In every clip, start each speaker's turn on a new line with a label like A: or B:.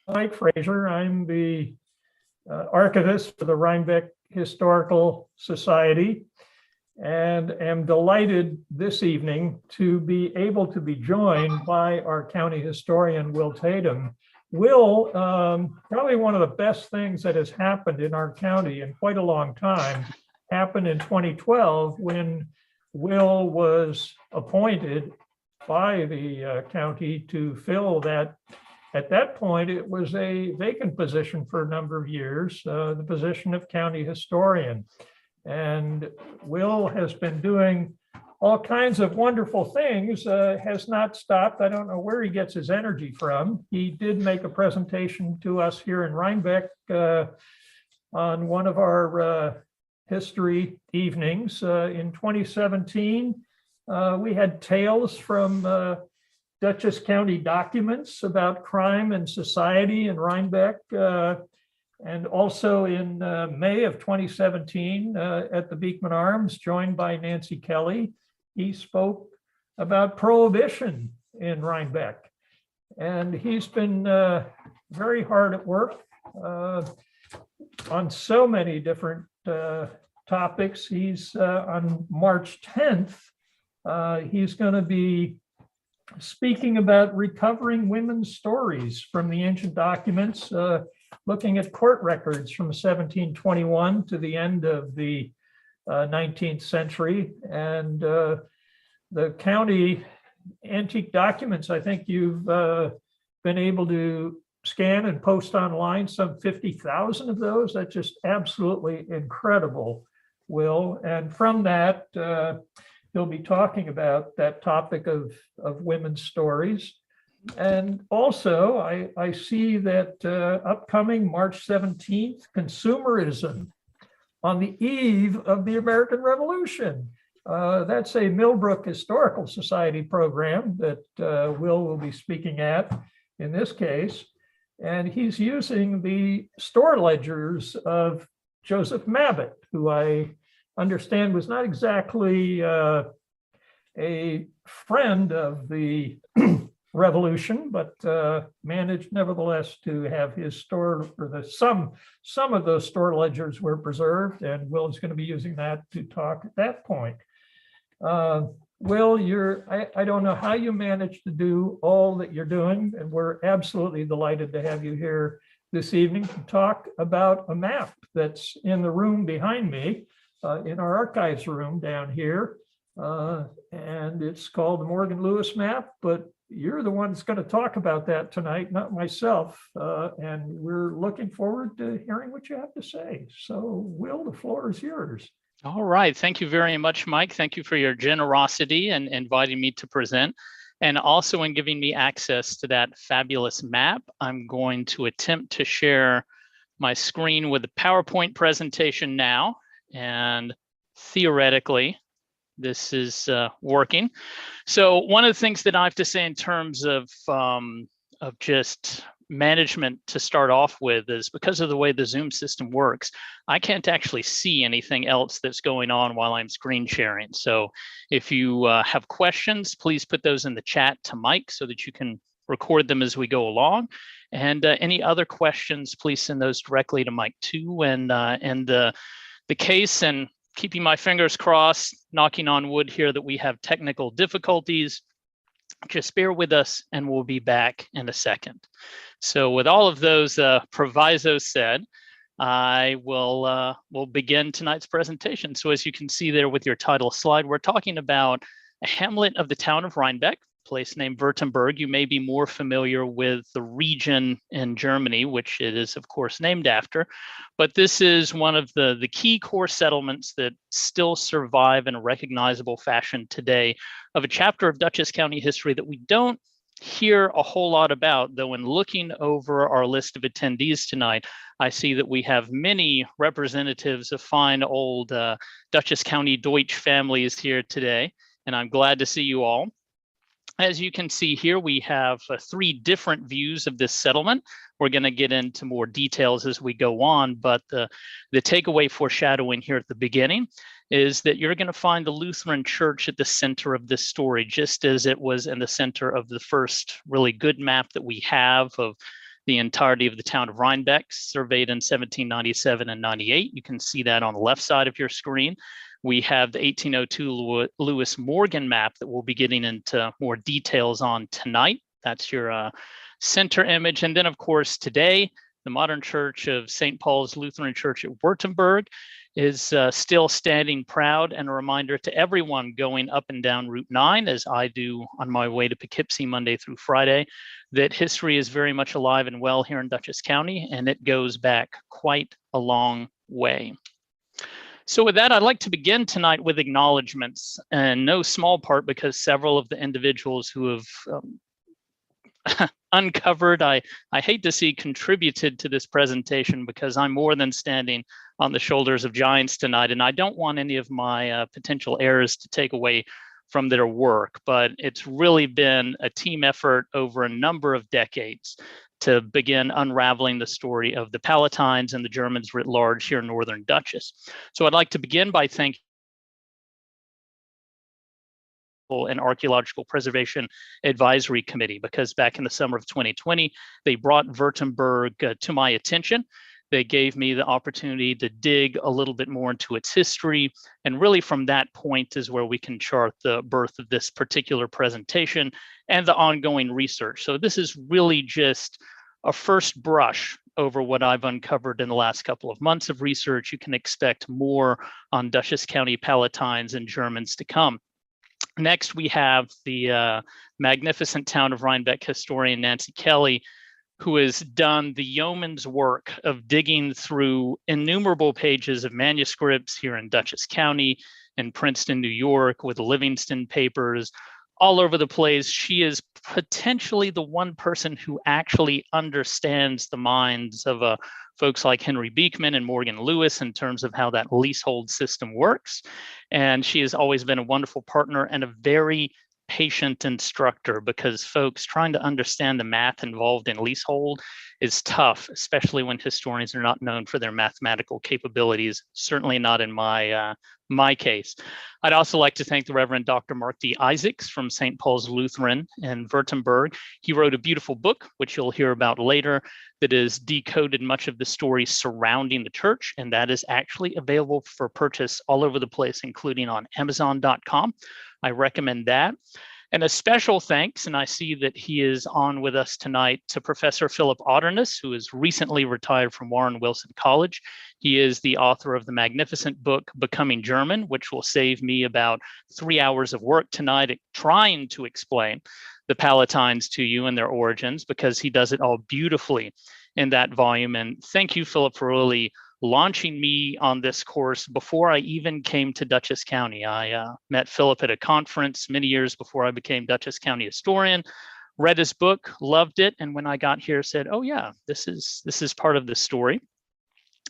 A: Mike Fraser. I'm the archivist for the Rhinebeck Historical Society, and am delighted this evening to be able to be joined by our county historian, Will Tatum. Will, probably one of the best things that has happened in our county in quite a long time, happened in 2012 when Will was appointed by the county to fill that. At that point, it was a vacant position for a number of years, the position of county historian. And Will has been doing all kinds of wonderful things, has not stopped. I don't know where he gets his energy from. He did make a presentation to us here in Rhinebeck on one of our history evenings. In 2017, we had tales from Dutchess County documents about crime and society in Rhinebeck. And also in May of 2017 at the Beekman Arms, joined by Nancy Kelly, he spoke about prohibition in Rhinebeck. And he's been very hard at work on so many different topics. He's on March 10th, he's going to be speaking about recovering women's stories from the ancient documents, looking at court records from 1721 to the end of the 19th century. And the county antique documents, I think you've been able to scan and post online, some 50,000 of those. That's just absolutely incredible, Will. And from that, he'll be talking about that topic of women's stories. And also, I see that upcoming March 17th, consumerism on the eve of the American Revolution. That's a Millbrook Historical Society program that Will be speaking at in this case. And he's using the store ledgers of Joseph Mabott, who I understand was not exactly a friend of the revolution, but managed nevertheless to have his store, or some of those store ledgers were preserved, and Will is going to be using that to talk at that point. Will, I don't know how you managed to do all that you're doing, and we're absolutely delighted to have you here this evening to talk about a map that's in the room behind me, in our archives room down here. And it's called the Morgan Lewis map, but you're the one that's going to talk about that tonight, not myself. And we're looking forward to hearing what you have to say. So, Will, the floor is yours.
B: All right. Thank you very much, Mike. Thank you for your generosity and inviting me to present, and also in giving me access to that fabulous map. I'm going to attempt to share my screen with a PowerPoint presentation now, and theoretically, this is working. So one of the things that I have to say in terms of just management to start off with is, because of the way the Zoom system works, I can't actually see anything else that's going on while I'm screen sharing. So if you have questions, please put those in the chat to Mike so that you can record them as we go along. And any other questions, please send those directly to Mike too. And the case, and keeping my fingers crossed, knocking on wood here that we have technical difficulties, just bear with us and we'll be back in a second. So with all of those provisos said, I will begin tonight's presentation. So as you can see there with your title slide, we're talking about a hamlet of the town of Rhinebeck, place named Wurtemberg. You may be more familiar with the region in Germany, which it is of course named after, but this is one of the key core settlements that still survive in a recognizable fashion today, of a chapter of Dutchess County history that we don't hear a whole lot about, though in looking over our list of attendees tonight, I see that we have many representatives of fine old Dutchess County Deutsch families here today, and I'm glad to see you all. As you can see here, we have 3 different views of this settlement. We're going to get into more details as we go on, but the takeaway foreshadowing here at the beginning is that you're going to find the Lutheran Church at the center of this story, just as it was in the center of the first really good map that we have of the entirety of the town of Rhinebeck, surveyed in 1797 and 98. You can see that on the left side of your screen. We have the 1802 Lewis Morgan map that we'll be getting into more details on tonight. That's your center image. And then, of course, today, the modern church of St. Paul's Lutheran Church at Wurtemberg is still standing proud, and a reminder to everyone going up and down Route 9, as I do on my way to Poughkeepsie Monday through Friday, that history is very much alive and well here in Dutchess County, and it goes back quite a long way. So with that, I'd like to begin tonight with acknowledgements, and no small part because several of the individuals who have uncovered, I hate to see contributed to this presentation, because I'm more than standing on the shoulders of giants tonight, and I don't want any of my potential errors to take away from their work, but it's really been a team effort over a number of decades to begin unraveling the story of the Palatines and the Germans writ large here in Northern Dutchess. So I'd like to begin by thanking and Archaeological Preservation Advisory Committee, because back in the summer of 2020, they brought Wurtemberg to my attention. They gave me the opportunity to dig a little bit more into its history. And really from that point is where we can chart the birth of this particular presentation and the ongoing research. So this is really just a first brush over what I've uncovered in the last couple of months of research. You can expect more on Dutchess County Palatines and Germans to come. Next, we have the magnificent town of Rhinebeck historian Nancy Kelly, who has done the yeoman's work of digging through innumerable pages of manuscripts here in Dutchess County and Princeton, New York, with Livingston papers all over the place. She is potentially the one person who actually understands the minds of folks like Henry Beekman and Morgan Lewis in terms of how that leasehold system works. And she has always been a wonderful partner and a very patient instructor, because folks, trying to understand the math involved in leasehold is tough, especially when historians are not known for their mathematical capabilities, certainly not in my case. I'd also like to thank the Reverend Dr. Mark D. Isaacs from St. Paul's Lutheran in Wurtemberg. He wrote a beautiful book, which you'll hear about later, that has decoded much of the story surrounding the church, and that is actually available for purchase all over the place, including on Amazon.com. I recommend that. And a special thanks, and I see that he is on with us tonight, to Professor Philip Otterness, who is recently retired from Warren Wilson College. He is the author of the magnificent book, Becoming German, which will save me about 3 hours of work tonight trying to explain the Palatines to you and their origins, because he does it all beautifully in that volume. And thank you, Philip, for really launching me on this course before I even came to Dutchess County. I met Philip at a conference many years before I became Dutchess County historian, read his book, loved it, and when I got here said, oh yeah, this is part of the story.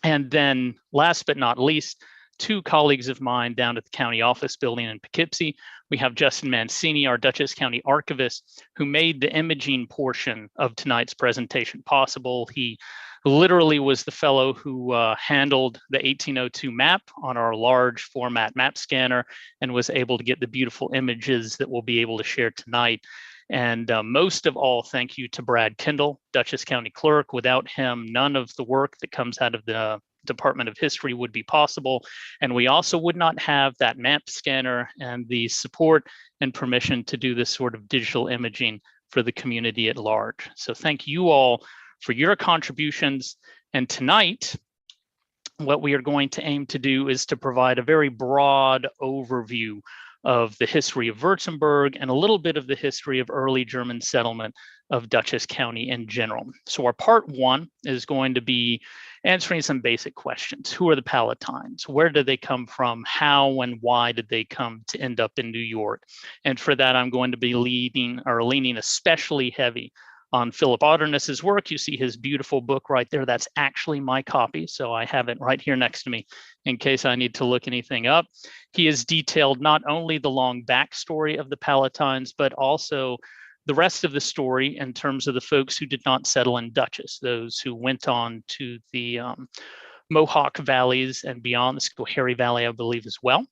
B: And then last but not least, two colleagues of mine down at the county office building in Poughkeepsie. We have Justin Mancini, our Dutchess County archivist, who made the imaging portion of tonight's presentation possible. He literally was the fellow who handled the 1802 map on our large format map scanner and was able to get the beautiful images that we'll be able to share tonight. And most of all, thank you to Brad Kendall, Dutchess County Clerk. Without him, none of the work that comes out of the Department of History would be possible. And we also would not have that map scanner and the support and permission to do this sort of digital imaging for the community at large. So thank you all for your contributions. And tonight, what we are going to aim to do is to provide a very broad overview of the history of Wurtemberg and a little bit of the history of early German settlement of Dutchess County in general. So our part one is going to be answering some basic questions. Who are the Palatines? Where did they come from? How and why did they come to end up in New York? And for that, I'm going to be leaning especially heavy on Philip Otterness's work. You see his beautiful book right there. That's actually my copy, so I have it right here next to me in case I need to look anything up. He has detailed not only the long backstory of the Palatines, but also the rest of the story in terms of the folks who did not settle in Dutchess, those who went on to the Mohawk valleys and beyond, the Schoharie Valley, I believe, as well.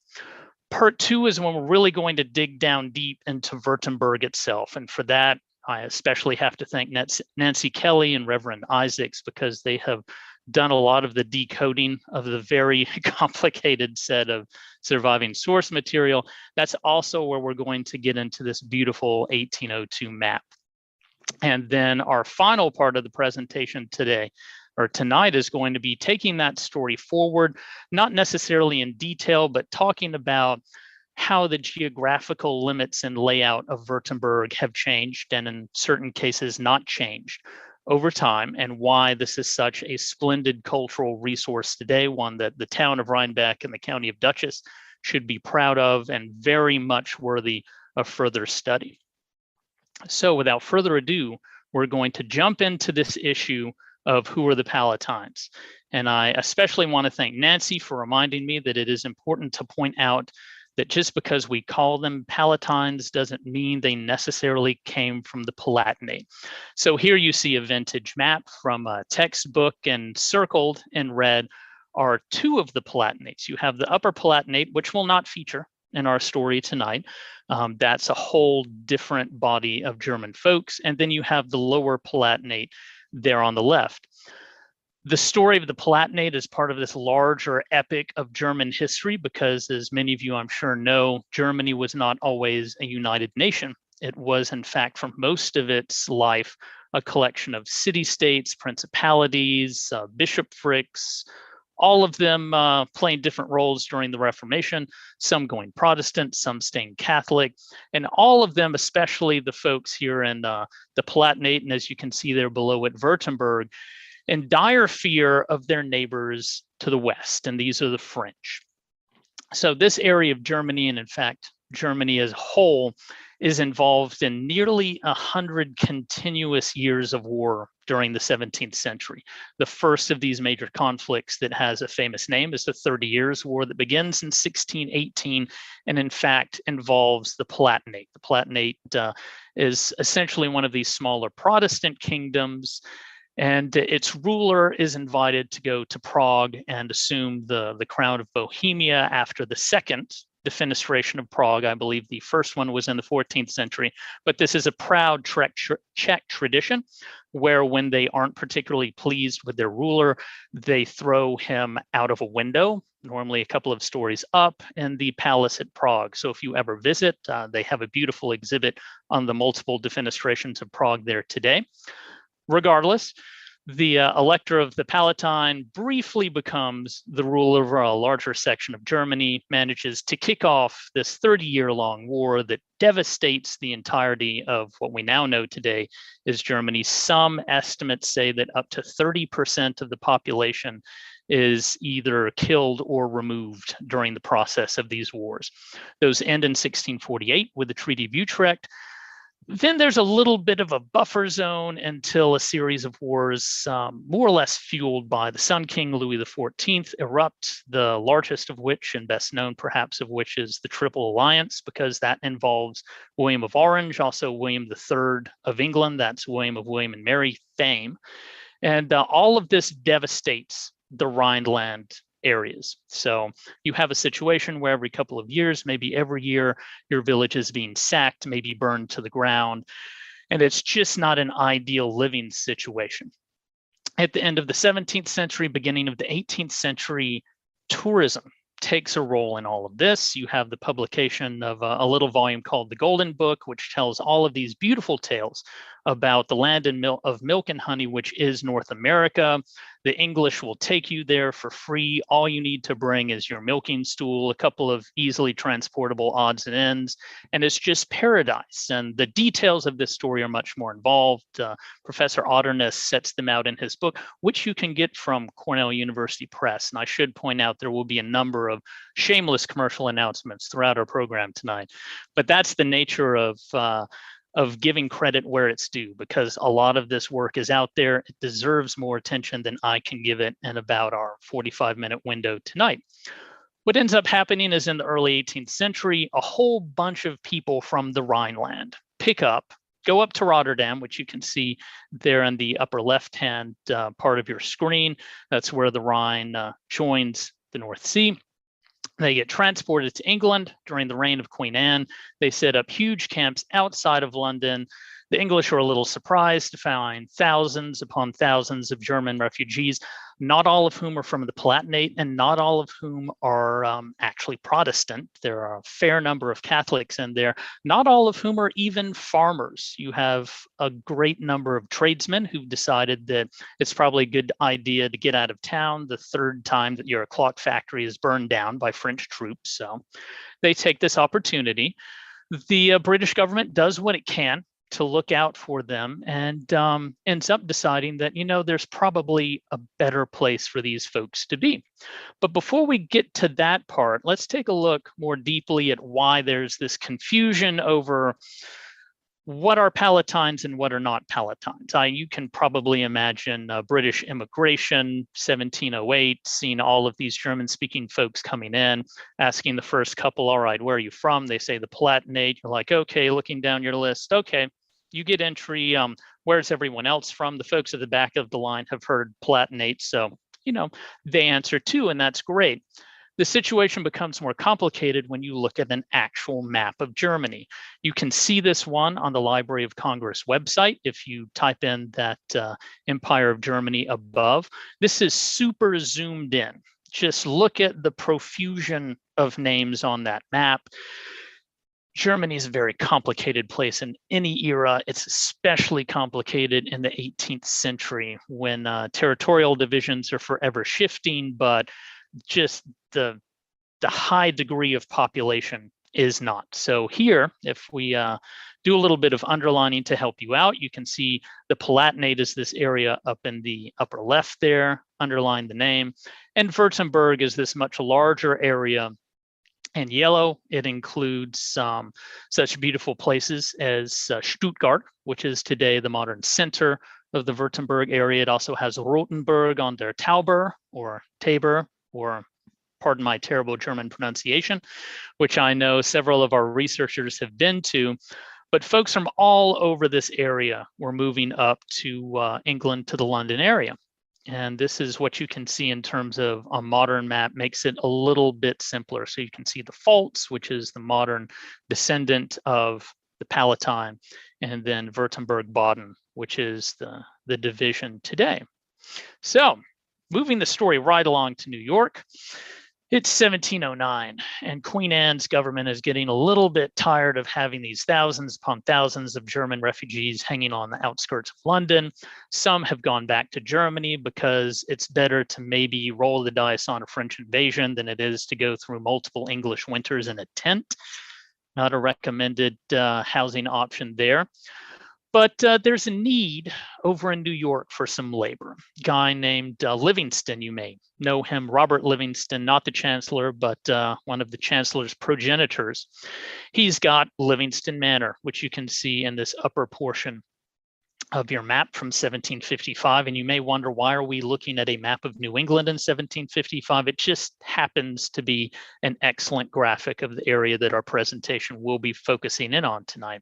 B: Part two is when we're really going to dig down deep into Wurtemberg itself. And for that, I especially have to thank Nancy Kelly and Reverend Isaacs, because they have done a lot of the decoding of the very complicated set of surviving source material. That's also where we're going to get into this beautiful 1802 map. And then our final part of the presentation today, or tonight, is going to be taking that story forward, not necessarily in detail, but talking about how the geographical limits and layout of Wurtemberg have changed, and in certain cases not changed over time, and why this is such a splendid cultural resource today, one that the town of Rhinebeck and the county of Dutchess should be proud of, and very much worthy of further study. So without further ado, we're going to jump into this issue of who are the Palatines. And I especially want to thank Nancy for reminding me that it is important to point out that just because we call them Palatines doesn't mean they necessarily came from the Palatinate. So here you see a vintage map from a textbook, and circled in red are two of the Palatinates. You have the Upper Palatinate, which will not feature in our story tonight. That's a whole different body of German folks. And then you have the Lower Palatinate there on the left. The story of the Palatinate is part of this larger epic of German history, because, as many of you I'm sure know, Germany was not always a united nation. It was, in fact, for most of its life, a collection of city-states, principalities, bishoprics, all of them playing different roles during the Reformation, some going Protestant, some staying Catholic, and all of them, especially the folks here in the Palatinate, and as you can see there below at Wurtemberg, in dire fear of their neighbors to the west, and these are the French. So this area of Germany, and in fact, Germany as a whole, is involved in nearly 100 continuous years of war during the 17th century. The first of these major conflicts that has a famous name is the 30 Years' War, that begins in 1618 and in fact involves the Palatinate. The Palatinate is essentially one of these smaller Protestant kingdoms, and its ruler is invited to go to Prague and assume the crown of Bohemia after the second defenestration of Prague. I believe the first one was in the 14th century, but this is a proud Czech tradition where, when they aren't particularly pleased with their ruler, they throw him out of a window, normally a couple of stories up, in the palace at Prague. So if you ever visit, they have a beautiful exhibit on the multiple defenestrations of Prague there today. Regardless, the elector of the Palatine briefly becomes the ruler of a larger section of Germany, manages to kick off this 30-year-long war that devastates the entirety of what we now know today is Germany. Some estimates say that up to 30% of the population is either killed or removed during the process of these wars. Those end in 1648 with the Treaty of Utrecht. Then there's a little bit of a buffer zone until a series of wars, more or less fueled by the Sun King Louis XIV, erupt, the largest of which, and best known perhaps of which, is the Triple Alliance, because that involves William of Orange, also William III of England, that's William of William and Mary fame. And all of this devastates the Rhineland areas. So you have a situation where every couple of years, maybe every year, your village is being sacked, maybe burned to the ground, and it's just not an ideal living situation. At the end of the 17th century, beginning of the 18th century, tourism takes a role in all of this. You have the publication of a little volume called The Golden Book, which tells all of these beautiful tales about the land of milk and honey, which is North America. The English will take you there for free. All you need to bring is your milking stool, a couple of easily transportable odds and ends, and it's just paradise. And the details of this story are much more involved. Professor Otterness sets them out in his book, which you can get from Cornell University Press. And I should point out there will be a number of shameless commercial announcements throughout our program tonight. But that's the nature of giving credit where it's due, because a lot of this work is out there. It deserves more attention than I can give it in about our 45-minute window tonight. What ends up happening is, in the early 18th century, a whole bunch of people from the Rhineland go up to Rotterdam, which you can see there in the upper left-hand part of your screen. That's where the Rhine joins the North Sea. They get transported to England during the reign of Queen Anne. They set up huge camps outside of London. The English were a little surprised to find thousands upon thousands of German refugees, not all of whom are from the Palatinate and not all of whom are actually Protestant. There are a fair number of Catholics in there, not all of whom are even farmers. You have a great number of tradesmen who've decided that it's probably a good idea to get out of town the third time that your clock factory is burned down by French troops. So they take this opportunity. The British government does what it can to look out for them and ends up deciding that, there's probably a better place for these folks to be. But before we get to that part, let's take a look more deeply at why there's this confusion over what are Palatines and what are not Palatines. You can probably imagine British immigration, 1708, seeing all of these German-speaking folks coming in, asking the first couple, all right, where are you from? They say the Palatinate. You're like, okay, looking down your list. Okay, you get entry. Where's everyone else from? The folks at the back of the line have heard Palatinate, so, they answer too, and that's great. The situation becomes more complicated when you look at an actual map of Germany. You can see this one on the Library of Congress website if you type in that Empire of Germany above. This is super zoomed in. Just look at the profusion of names on that map. Germany is a very complicated place in any era. It's especially complicated in the 18th century when territorial divisions are forever shifting, but just the high degree of population is not. So here, if we do a little bit of underlining to help you out, you can see the Palatinate is this area up in the upper left there, underline the name, and Wurtemberg is this much larger area in yellow. It includes such beautiful places as Stuttgart, which is today the modern center of the Wurtemberg area. It also has Rothenburg on der Tauber or Tabor, or pardon my terrible German pronunciation, which I know several of our researchers have been to, but folks from all over this area were moving up to England, to the London area. And this is what you can see in terms of a modern map, makes it a little bit simpler. So you can see the Pfalz, which is the modern descendant of the Palatine, and then Württemberg-Baden, which is the division today. So moving the story right along to New York, it's 1709, and Queen Anne's government is getting a little bit tired of having these thousands upon thousands of German refugees hanging on the outskirts of London. Some have gone back to Germany because it's better to maybe roll the dice on a French invasion than it is to go through multiple English winters in a tent. Not a recommended housing option there. But there's a need over in New York for some labor. A guy named Livingston, you may know him, Robert Livingston, not the chancellor, but one of the chancellor's progenitors. He's got Livingston Manor, which you can see in this upper portion of your map from 1755. And you may wonder, why are we looking at a map of New England in 1755? It just happens to be an excellent graphic of the area that our presentation will be focusing in on tonight.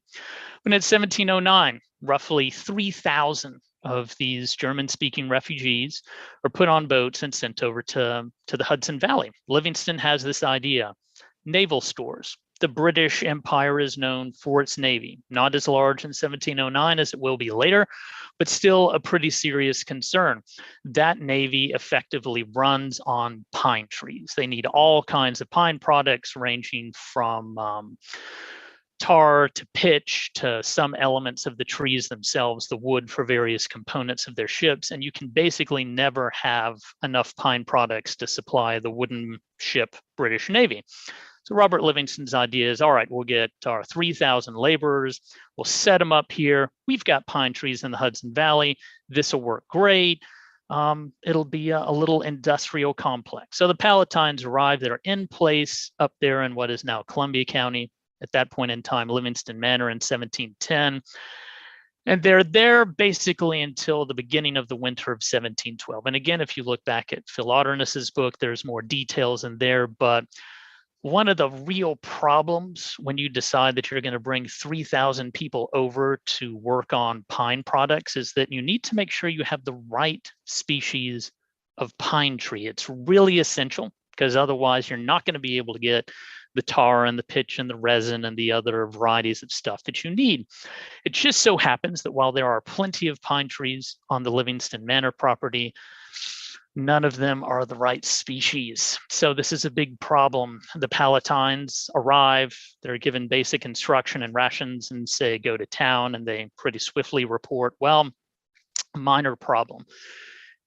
B: But in 1709, roughly 3,000 of these German-speaking refugees are put on boats and sent over to the Hudson Valley. Livingston has this idea: naval stores. The British Empire is known for its navy, not as large in 1709 as it will be later, but still a pretty serious concern. That navy effectively runs on pine trees. They need all kinds of pine products, ranging from tar to pitch to some elements of the trees themselves, the wood for various components of their ships. And you can basically never have enough pine products to supply the wooden ship British Navy. So Robert Livingston's idea is, all right, we'll get our 3,000 laborers, we'll set them up here. We've got pine trees in the Hudson Valley. This will work great. It'll be a little industrial complex. So the Palatines arrive. They're in place up there in what is now Columbia County. At that point in time, Livingston Manor in 1710. And they're there basically until the beginning of the winter of 1712. And again, if you look back at Phil Otterness's book, there's more details in there. But one of the real problems when you decide that you're going to bring 3,000 people over to work on pine products is that you need to make sure you have the right species of pine tree. It's really essential, because otherwise you're not going to be able to get the tar and the pitch and the resin and the other varieties of stuff that you need. It just so happens that while there are plenty of pine trees on the Livingston Manor property, none of them are the right species. So this is a big problem. The Palatines arrive, they're given basic instruction and rations and say, go to town, and they pretty swiftly report, well, minor problem.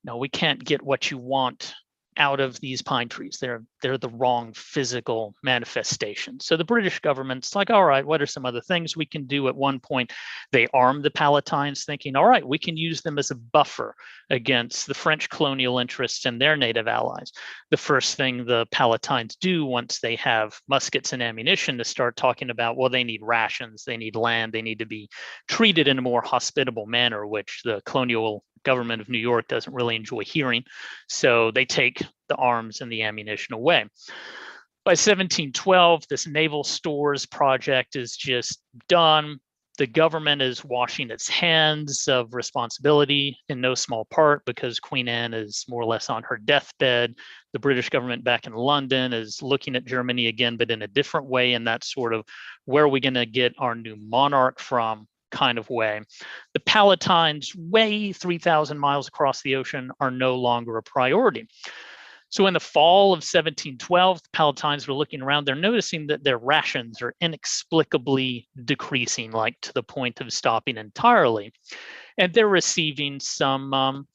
B: No, we can't get what you want out of these pine trees. They're the wrong physical manifestation. So the British government's like, all right, what are some other things we can do? At one point, they armed the Palatines, thinking, all right, we can use them as a buffer against the French colonial interests and their native allies. The first thing the Palatines do once they have muskets and ammunition to start talking about, well, they need rations, they need land, they need to be treated in a more hospitable manner, which the colonial government of New York doesn't really enjoy hearing. So they take the arms and the ammunition away. By 1712, this naval stores project is just done. The government is washing its hands of responsibility in no small part because Queen Anne is more or less on her deathbed. The British government back in London is looking at Germany again, but in a different way. And that's sort of where are we going to get our new monarch from kind of way. The Palatines, way 3,000 miles across the ocean, are no longer a priority. So in the fall of 1712, the Palatines were looking around. They're noticing that their rations are inexplicably decreasing, like to the point of stopping entirely. And they're receiving some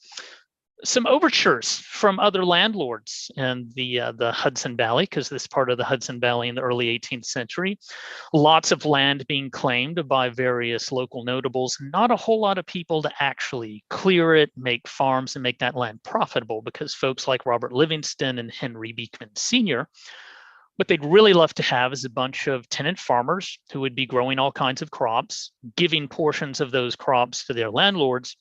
B: overtures from other landlords in the Hudson Valley, because this part of the Hudson Valley in the early 18th century, lots of land being claimed by various local notables, not a whole lot of people to actually clear it, make farms, and make that land profitable, because folks like Robert Livingston and Henry Beekman Sr., what they'd really love to have is a bunch of tenant farmers who would be growing all kinds of crops, giving portions of those crops to their landlords,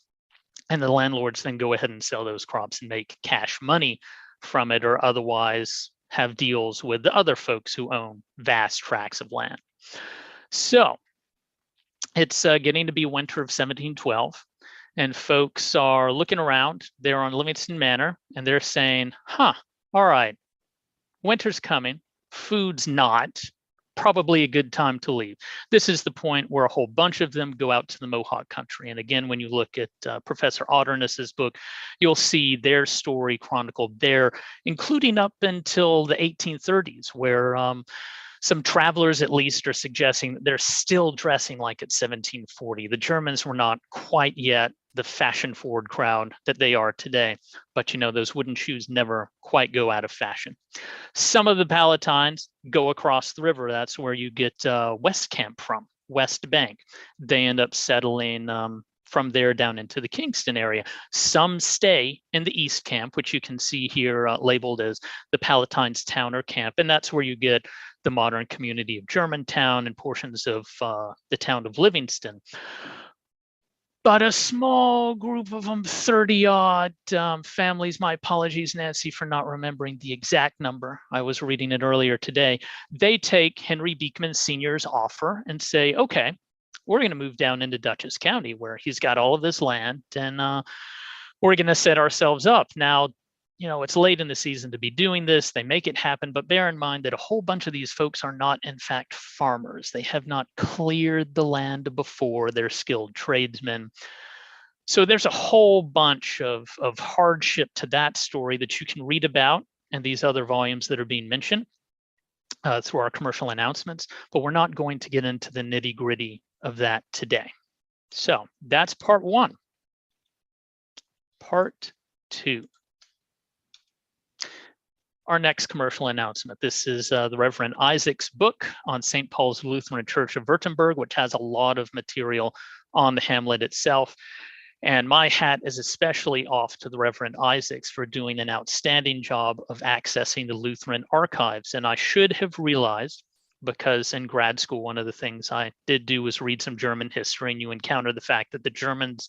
B: and the landlords then go ahead and sell those crops and make cash money from it, or otherwise have deals with the other folks who own vast tracts of land. So it's getting to be winter of 1712, and folks are looking around. They're on Livingston Manor, and they're saying, all right, winter's coming, food's not, probably a good time to leave. This is the point where a whole bunch of them go out to the Mohawk country. And again, when you look at Professor Otterness's book, you'll see their story chronicled there, including up until the 1830s, where some travelers at least are suggesting that they're still dressing like it's 1740. The Germans were not quite yet the fashion-forward crowd that they are today. But you know, those wooden shoes never quite go out of fashion. Some of the Palatines go across the river. That's where you get West Camp from, West Bank. They end up settling from there down into the Kingston area. Some stay in the East Camp, which you can see here labeled as the Palatines Town or Camp. And that's where you get the modern community of Germantown and portions of the town of Livingston. But a small group of them, 30-odd families, my apologies, Nancy, for not remembering the exact number. I was reading it earlier today. They take Henry Beekman Sr.'s offer and say, okay, we're going to move down into Dutchess County where he's got all of this land, and we're going to set ourselves up. Now, you know, it's late in the season to be doing this. They make it happen, but bear in mind that a whole bunch of these folks are not, in fact, farmers. They have not cleared the land before. They're skilled tradesmen. So there's a whole bunch of hardship to that story that you can read about in these other volumes that are being mentioned through our commercial announcements, but we're not going to get into the nitty-gritty of that today. So that's part one. Part two. Our next commercial announcement. This is the Reverend Isaac's book on St. Paul's Lutheran Church of Wurtemberg, which has a lot of material on the Hamlet itself. And my hat is especially off to the Reverend Isaacs for doing an outstanding job of accessing the Lutheran archives. And I should have realized, because in grad school, one of the things I did do was read some German history, and you encounter the fact that the Germans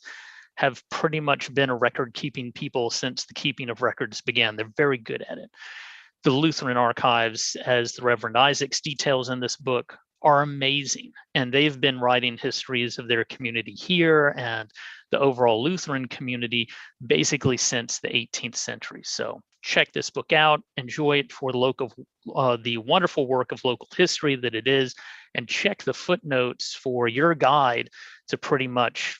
B: have pretty much been a record-keeping people since the keeping of records began. They're very good at it. The Lutheran archives, as the Reverend Isaacs details in this book, are amazing. And they've been writing histories of their community here and the overall Lutheran community basically since the 18th century. So check this book out, enjoy it for the wonderful work of local history that it is, and check the footnotes for your guide to pretty much,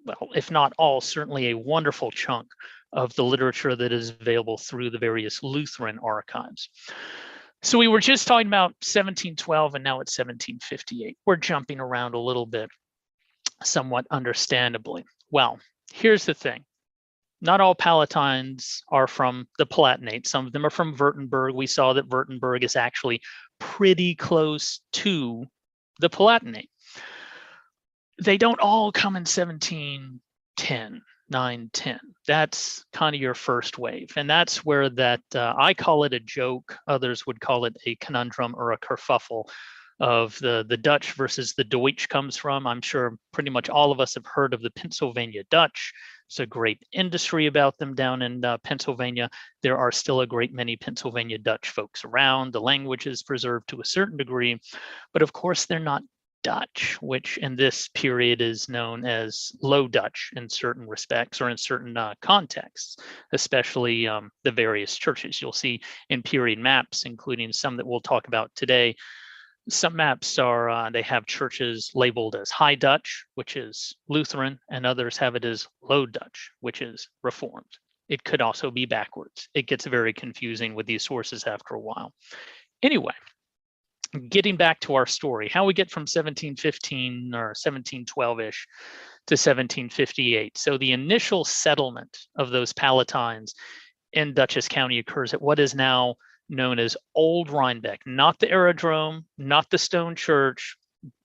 B: well, if not all, certainly a wonderful chunk of the literature that is available through the various Lutheran archives. So we were just talking about 1712 and now it's 1758. We're jumping around a little bit, somewhat understandably. Well, here's the thing. Not all Palatines are from the Palatinate. Some of them are from Wurttemberg. We saw that Wurtemberg is actually pretty close to the Palatinate. They don't all come in 1710, 910. That's kind of your first wave. And that's where that, I call it a joke. Others would call it a conundrum or a kerfuffle of the Dutch versus the Deutsch comes from. I'm sure pretty much all of us have heard of the Pennsylvania Dutch. It's a great industry about them down in Pennsylvania. There are still a great many Pennsylvania Dutch folks around. The language is preserved to a certain degree, but of course they're not Dutch, which in this period is known as Low Dutch in certain respects or in certain contexts, especially the various churches. You'll see in period maps, including some that we'll talk about today, some maps are, they have churches labeled as High Dutch, which is Lutheran, and others have it as Low Dutch, which is Reformed. It could also be backwards. It gets very confusing with these sources after a while. Anyway, getting back to our story, how we get from 1715 or 1712-ish to 1758. So the initial settlement of those Palatines in Dutchess County occurs at what is now known as Old Rhinebeck, not the aerodrome, not the stone church,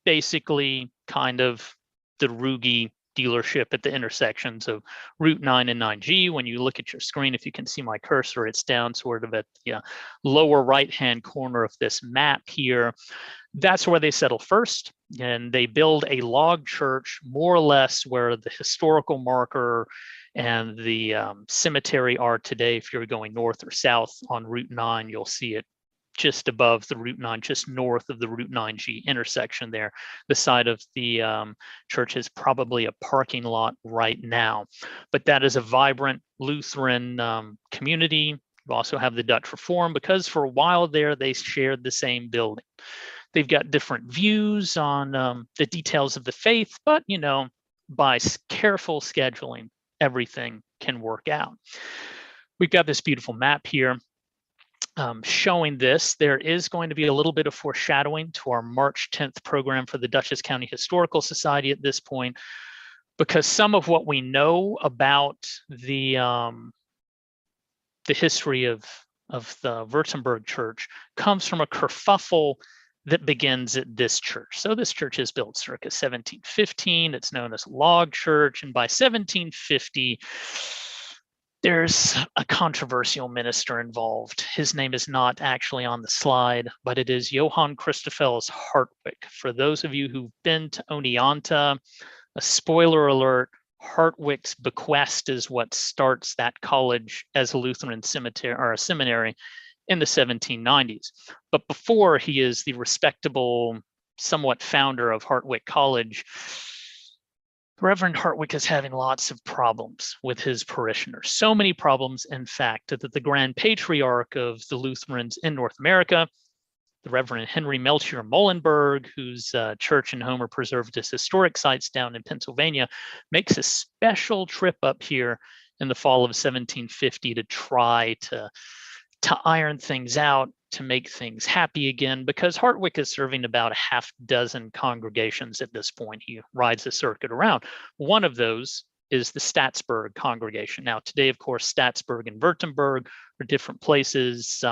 B: basically kind of the Rugi dealership at the intersections of Route 9 and 9G. When you look at your screen, if you can see my cursor, it's down sort of at the lower right-hand corner of this map here. That's where they settle first, and they build a log church more or less where the historical marker and the cemetery are today. If you're going north or south on Route 9, you'll see it just above the Route 9, just north of the Route 9G intersection there. The side of the church is probably a parking lot right now, but that is a vibrant Lutheran community. You also have the Dutch Reform, because for a while there, they shared the same building. They've got different views on the details of the faith, but you know, by careful scheduling, everything can work out. We've got this beautiful map here showing this. There is going to be a little bit of foreshadowing to our March 10th program for the Dutchess County Historical Society at this point, because some of what we know about the history of the Zwirzenberg church comes from a kerfuffle that begins at this church. So this church is built circa 1715. It's known as Log Church. And by 1750, there's a controversial minister involved. His name is not actually on the slide, but it is Johann Christophilus Hartwig. For those of you who've been to Oneonta, a spoiler alert, Hartwig's bequest is what starts that college as a Lutheran cemetery or a seminary in the 1790s. But before he is the respectable, somewhat founder of Hartwig College, Reverend Hartwig is having lots of problems with his parishioners. So many problems, in fact, that the Grand Patriarch of the Lutherans in North America, the Reverend Henry Melchior Molenberg, whose church and home are preserved as historic sites down in Pennsylvania, makes a special trip up here in the fall of 1750 to try to iron things out, to make things happy again, because Hartwig is serving about a half dozen congregations at this point. He rides the circuit around. One of those is the Statsburg congregation. Now, today, of course, Statsburg and Wurtemberg are different places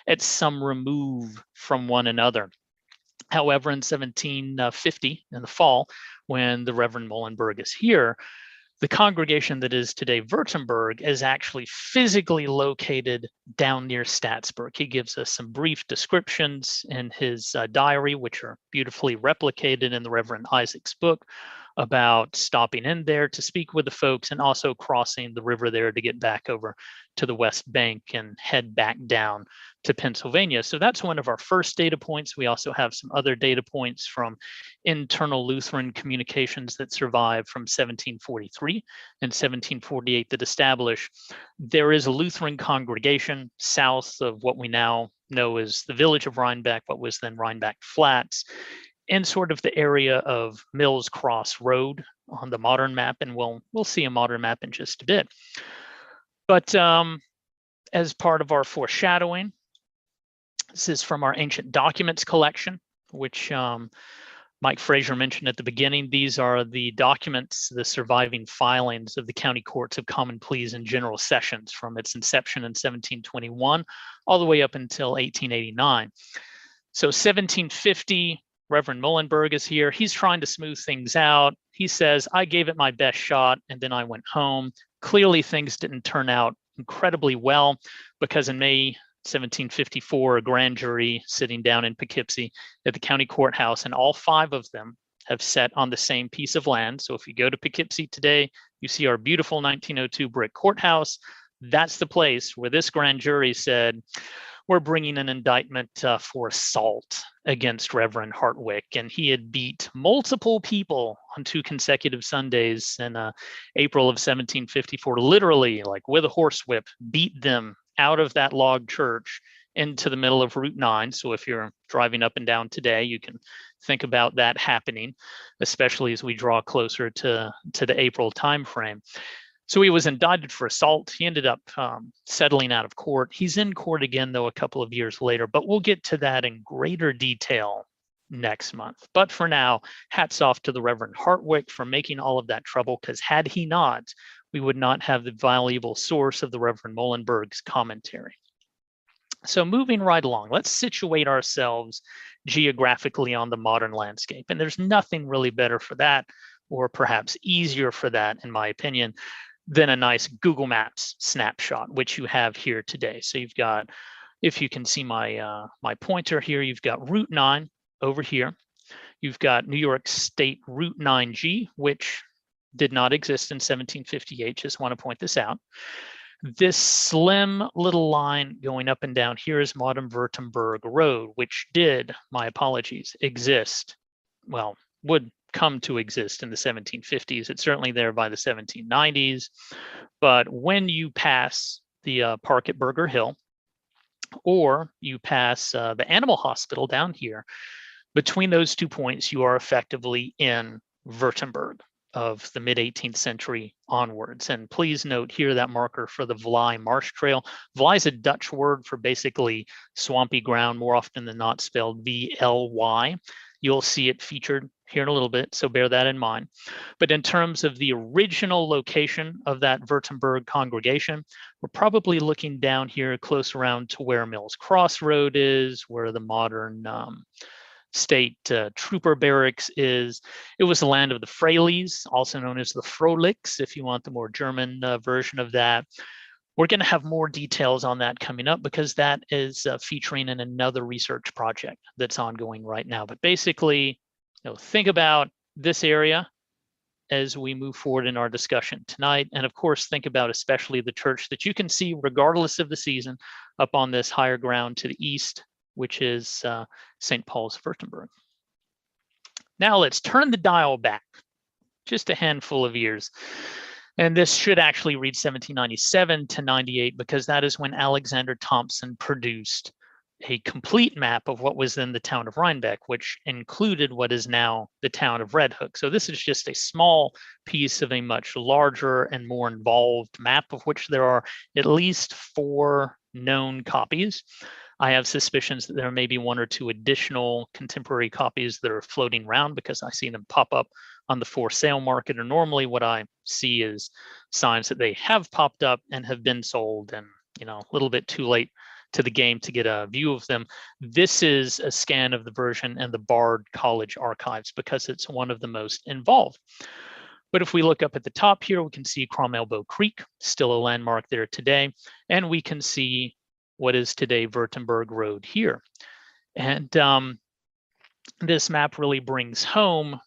B: at some remove from one another. However, in 1750, in the fall, when the Reverend Molenberg is here, the congregation that is today Wurtemberg is actually physically located down near Statsburg. He gives us some brief descriptions in his diary, which are beautifully replicated in the Reverend Isaac's book, about stopping in there to speak with the folks and also crossing the river there to get back over to the West Bank and head back down to Pennsylvania. So that's one of our first data points. We also have some other data points from internal Lutheran communications that survived from 1743 and 1748 that establish there is a Lutheran congregation south of what we now know as the village of Rhinebeck, what was then Rhinebeck Flats, in sort of the area of Mills Cross Road on the modern map, and we'll see a modern map in just a bit. But as part of our foreshadowing, this is from our ancient documents collection, which Mike Fraser mentioned at the beginning. These are the documents, the surviving filings of the County Courts of Common Pleas and General Sessions from its inception in 1721 all the way up until 1889. So 1750, Reverend Muhlenberg is here. He's trying to smooth things out. He says, I gave it my best shot and then I went home. Clearly things didn't turn out incredibly well, because in May 1754, a grand jury sitting down in Poughkeepsie at the county courthouse, and all 5 of them have sat on the same piece of land. So if you go to Poughkeepsie today, you see our beautiful 1902 brick courthouse. That's the place where this grand jury said, we're bringing an indictment for assault against Reverend Hartwick. And he had beat multiple people on 2 consecutive Sundays in April of 1754, literally like with a horsewhip, beat them out of that log church into the middle of Route 9. So if you're driving up and down today, you can think about that happening, especially as we draw closer to the April timeframe. So he was indicted for assault. He ended up settling out of court. He's in court again, though, a couple of years later, but we'll get to that in greater detail next month. But for now, hats off to the Reverend Hartwick for making all of that trouble, because had he not, we would not have the valuable source of the Reverend Muhlenberg's commentary. So moving right along, let's situate ourselves geographically on the modern landscape. And there's nothing really better for that, or perhaps easier for that, in my opinion, than a nice Google Maps snapshot, which you have here today. So you've got, if you can see my my pointer here, you've got Route 9 over here. You've got New York State Route 9G, which did not exist in 1758. Just want to point this out. This slim little line going up and down here is modern Wurttemberg Road, which did, my apologies, exist, well, would come to exist in the 1750s. It's certainly there by the 1790s. But when you pass the park at Burger Hill, or you pass the animal hospital down here, between those 2 points, you are effectively in Wurtemberg of the mid-18th century onwards. And please note here that marker for the Vlaai Marsh Trail. Vlaai is a Dutch word for basically swampy ground, more often than not spelled V-L-Y. You'll see it featured here in a little bit, so bear that in mind. But in terms of the original location of that Wurtemberg congregation, we're probably looking down here close around to where Mills Cross Road is, where the modern state trooper barracks is. It was the land of the Frailes, also known as the Frohlichs, if you want the more German version of that. We're going to have more details on that coming up, because that is featuring in another research project that's ongoing right now. But basically, think about this area as we move forward in our discussion tonight. And of course, think about especially the church that you can see regardless of the season up on this higher ground to the east, which is St. Paul's, Wurttemberg. Now let's turn the dial back just a handful of years. And this should actually read 1797 to 98, because that is when Alexander Thompson produced a complete map of what was then the town of Rhinebeck, which included what is now the town of Red Hook. So this is just a small piece of a much larger and more involved map, of which there are at least 4 known copies. I have suspicions that there may be 1 or 2 additional contemporary copies that are floating around, because I see them pop up on the for sale market, or normally what I see is signs that they have popped up and have been sold, and a little bit too late to the game to get a view of them. This is a scan of the version in the Bard College archives, because it's one of the most involved. But if we look up at the top here, we can see Crom Elbow Creek, still a landmark there today, and we can see what is today Wurtemberg Road here. And this map really brings home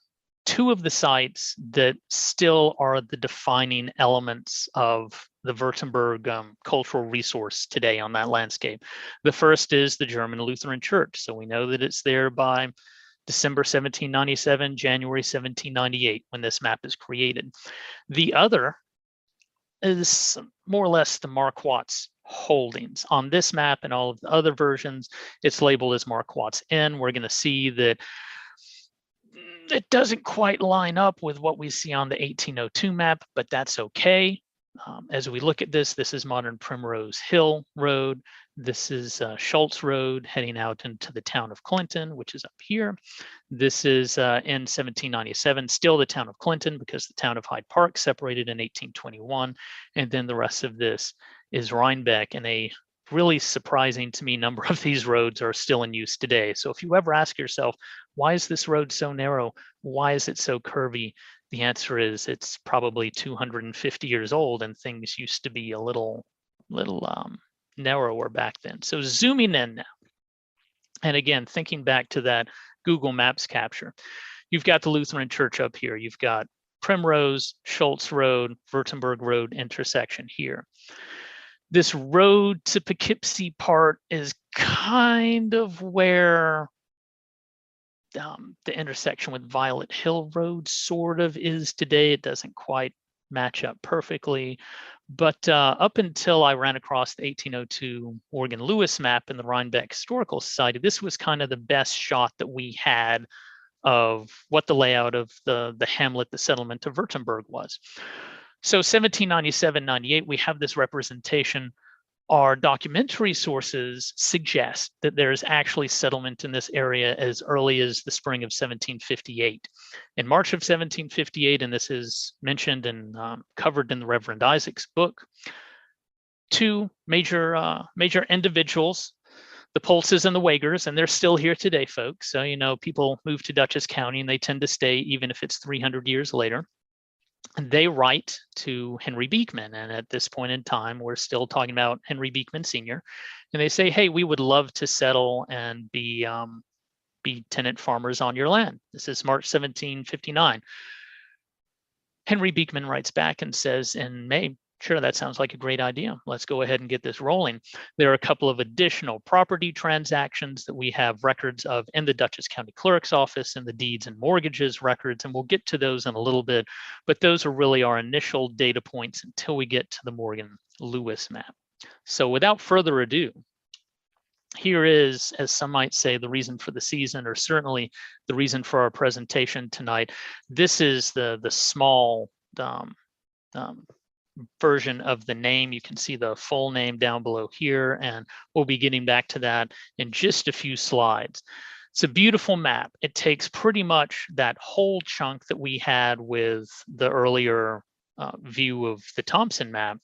B: two of the sites that still are the defining elements of the Wurtemberg cultural resource today on that landscape. The first is the German Lutheran Church. So we know that it's there by December 1797, January 1798, when this map is created. The other is more or less the Marquatt's holdings. On this map and all of the other versions, it's labeled as Marquatt's Inn. We're going to see that it doesn't quite line up with what we see on the 1802 map, but that's okay. As we look at this, this is modern Primrose Hill Road. This is Schultz Road heading out into the town of Clinton, which is up here. This is in 1797, still the town of Clinton because the town of Hyde Park separated in 1821. And then the rest of this is Rhinebeck, and a really surprising to me number of these roads are still in use today. So if you ever ask yourself, why is this road so narrow? Why is it so curvy? The answer is it's probably 250 years old and things used to be a little narrower back then. So zooming in now, and again, thinking back to that Google Maps capture, you've got the Lutheran Church up here. You've got Primrose, Schultz Road, Wurtemberg Road intersection here. This road to Poughkeepsie part is kind of where the intersection with Violet Hill Road sort of is today. It doesn't quite match up perfectly, but up until I ran across the 1802 Morgan Lewis map in the Rhinebeck Historical Society, this was kind of the best shot that we had of what the layout of the Hamlet, the settlement of Wurtemberg was. So 1797-98, we have this representation. Our documentary sources suggest that there is actually settlement in this area as early as the spring of 1758. In March of 1758, and this is mentioned and covered in the Reverend Isaac's book, two major individuals, the Polses and the Wagers, and they're still here today, folks. So, you know, people move to Dutchess County and they tend to stay even if it's 300 years later. And they write to Henry Beekman, and at this point in time, we're still talking about Henry Beekman Sr. And they say, "Hey, we would love to settle and be tenant farmers on your land." This is March 1759. Henry Beekman writes back and says in May, "Sure, that sounds like a great idea. Let's go ahead and get this rolling." There are a couple of additional property transactions that we have records of in the Dutchess County Clerk's office and the deeds and mortgages records, and we'll get to those in a little bit, but those are really our initial data points until we get to the Morgan Lewis map. So without further ado, here is, as some might say, the reason for the season, or certainly the reason for our presentation tonight. This is the small version of the name. You can see the full name down below here, and we'll be getting back to that in just a few slides. It's a beautiful map. It takes pretty much that whole chunk that we had with the earlier view of the Thompson map,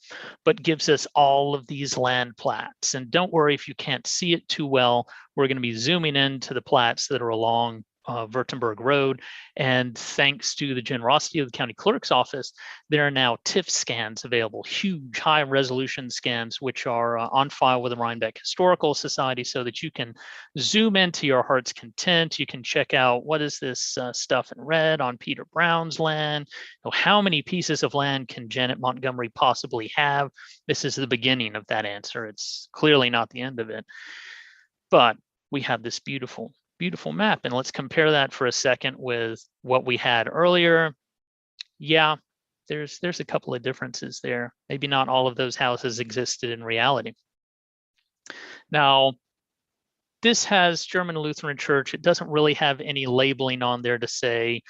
B: but gives us all of these land plats. And don't worry if you can't see it too well. We're going to be zooming into the plats that are along Wurtemberg Road. And thanks to the generosity of the county clerk's office, there are now TIFF scans available, huge high resolution scans, which are on file with the Rhinebeck Historical Society, so that you can zoom into your heart's content. You can check out, what is this stuff in red on Peter Brown's land? How many pieces of land can Janet Montgomery possibly have? This is the beginning of that answer. It's clearly not the end of it. But we have this beautiful map, and let's compare that for a second with what we had earlier. Yeah, there's a couple of differences there. Maybe not all of those houses existed in reality. Now, this has German Lutheran Church. It doesn't really have any labeling on there to say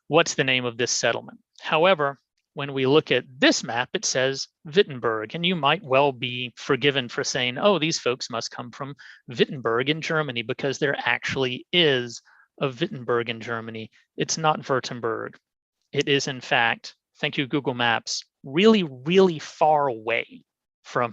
B: what's the name of this settlement. However, when we look at this map, it says Wittenberg, and you might well be forgiven for saying, oh, these folks must come from Wittenberg in Germany, because there actually is a Wittenberg in Germany. It's not Wurtemberg. It is, in fact, thank you, Google Maps, really, really far away from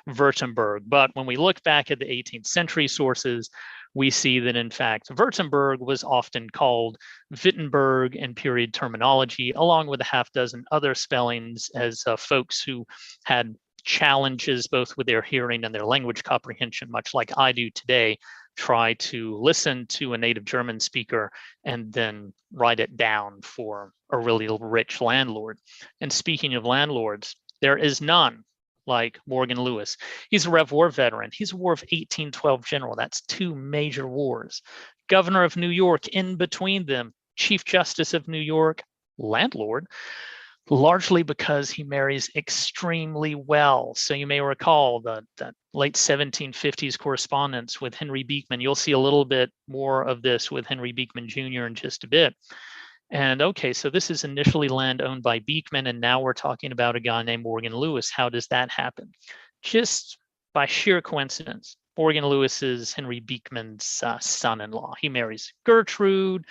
B: Wurtemberg. But when we look back at the 18th century sources, we see that, in fact, Wurtemberg was often called Wittenberg in period terminology, along with a half dozen other spellings, as folks who had challenges both with their hearing and their language comprehension, much like I do today, try to listen to a native German speaker and then write it down for a really rich landlord. And speaking of landlords, there is none like Morgan Lewis. He's a Rev War veteran. He's a War of 1812 general. That's 2 major wars. Governor of New York in between them, Chief Justice of New York, landlord, largely because he marries extremely well. So you may recall the late 1750s correspondence with Henry Beekman. You'll see a little bit more of this with Henry Beekman Jr. in just a bit. And okay, so this is initially land owned by Beekman, and now we're talking about a guy named Morgan Lewis. How does that happen? Just by sheer coincidence. Morgan Lewis is Henry Beekman's son-in-law. He marries Gertrude,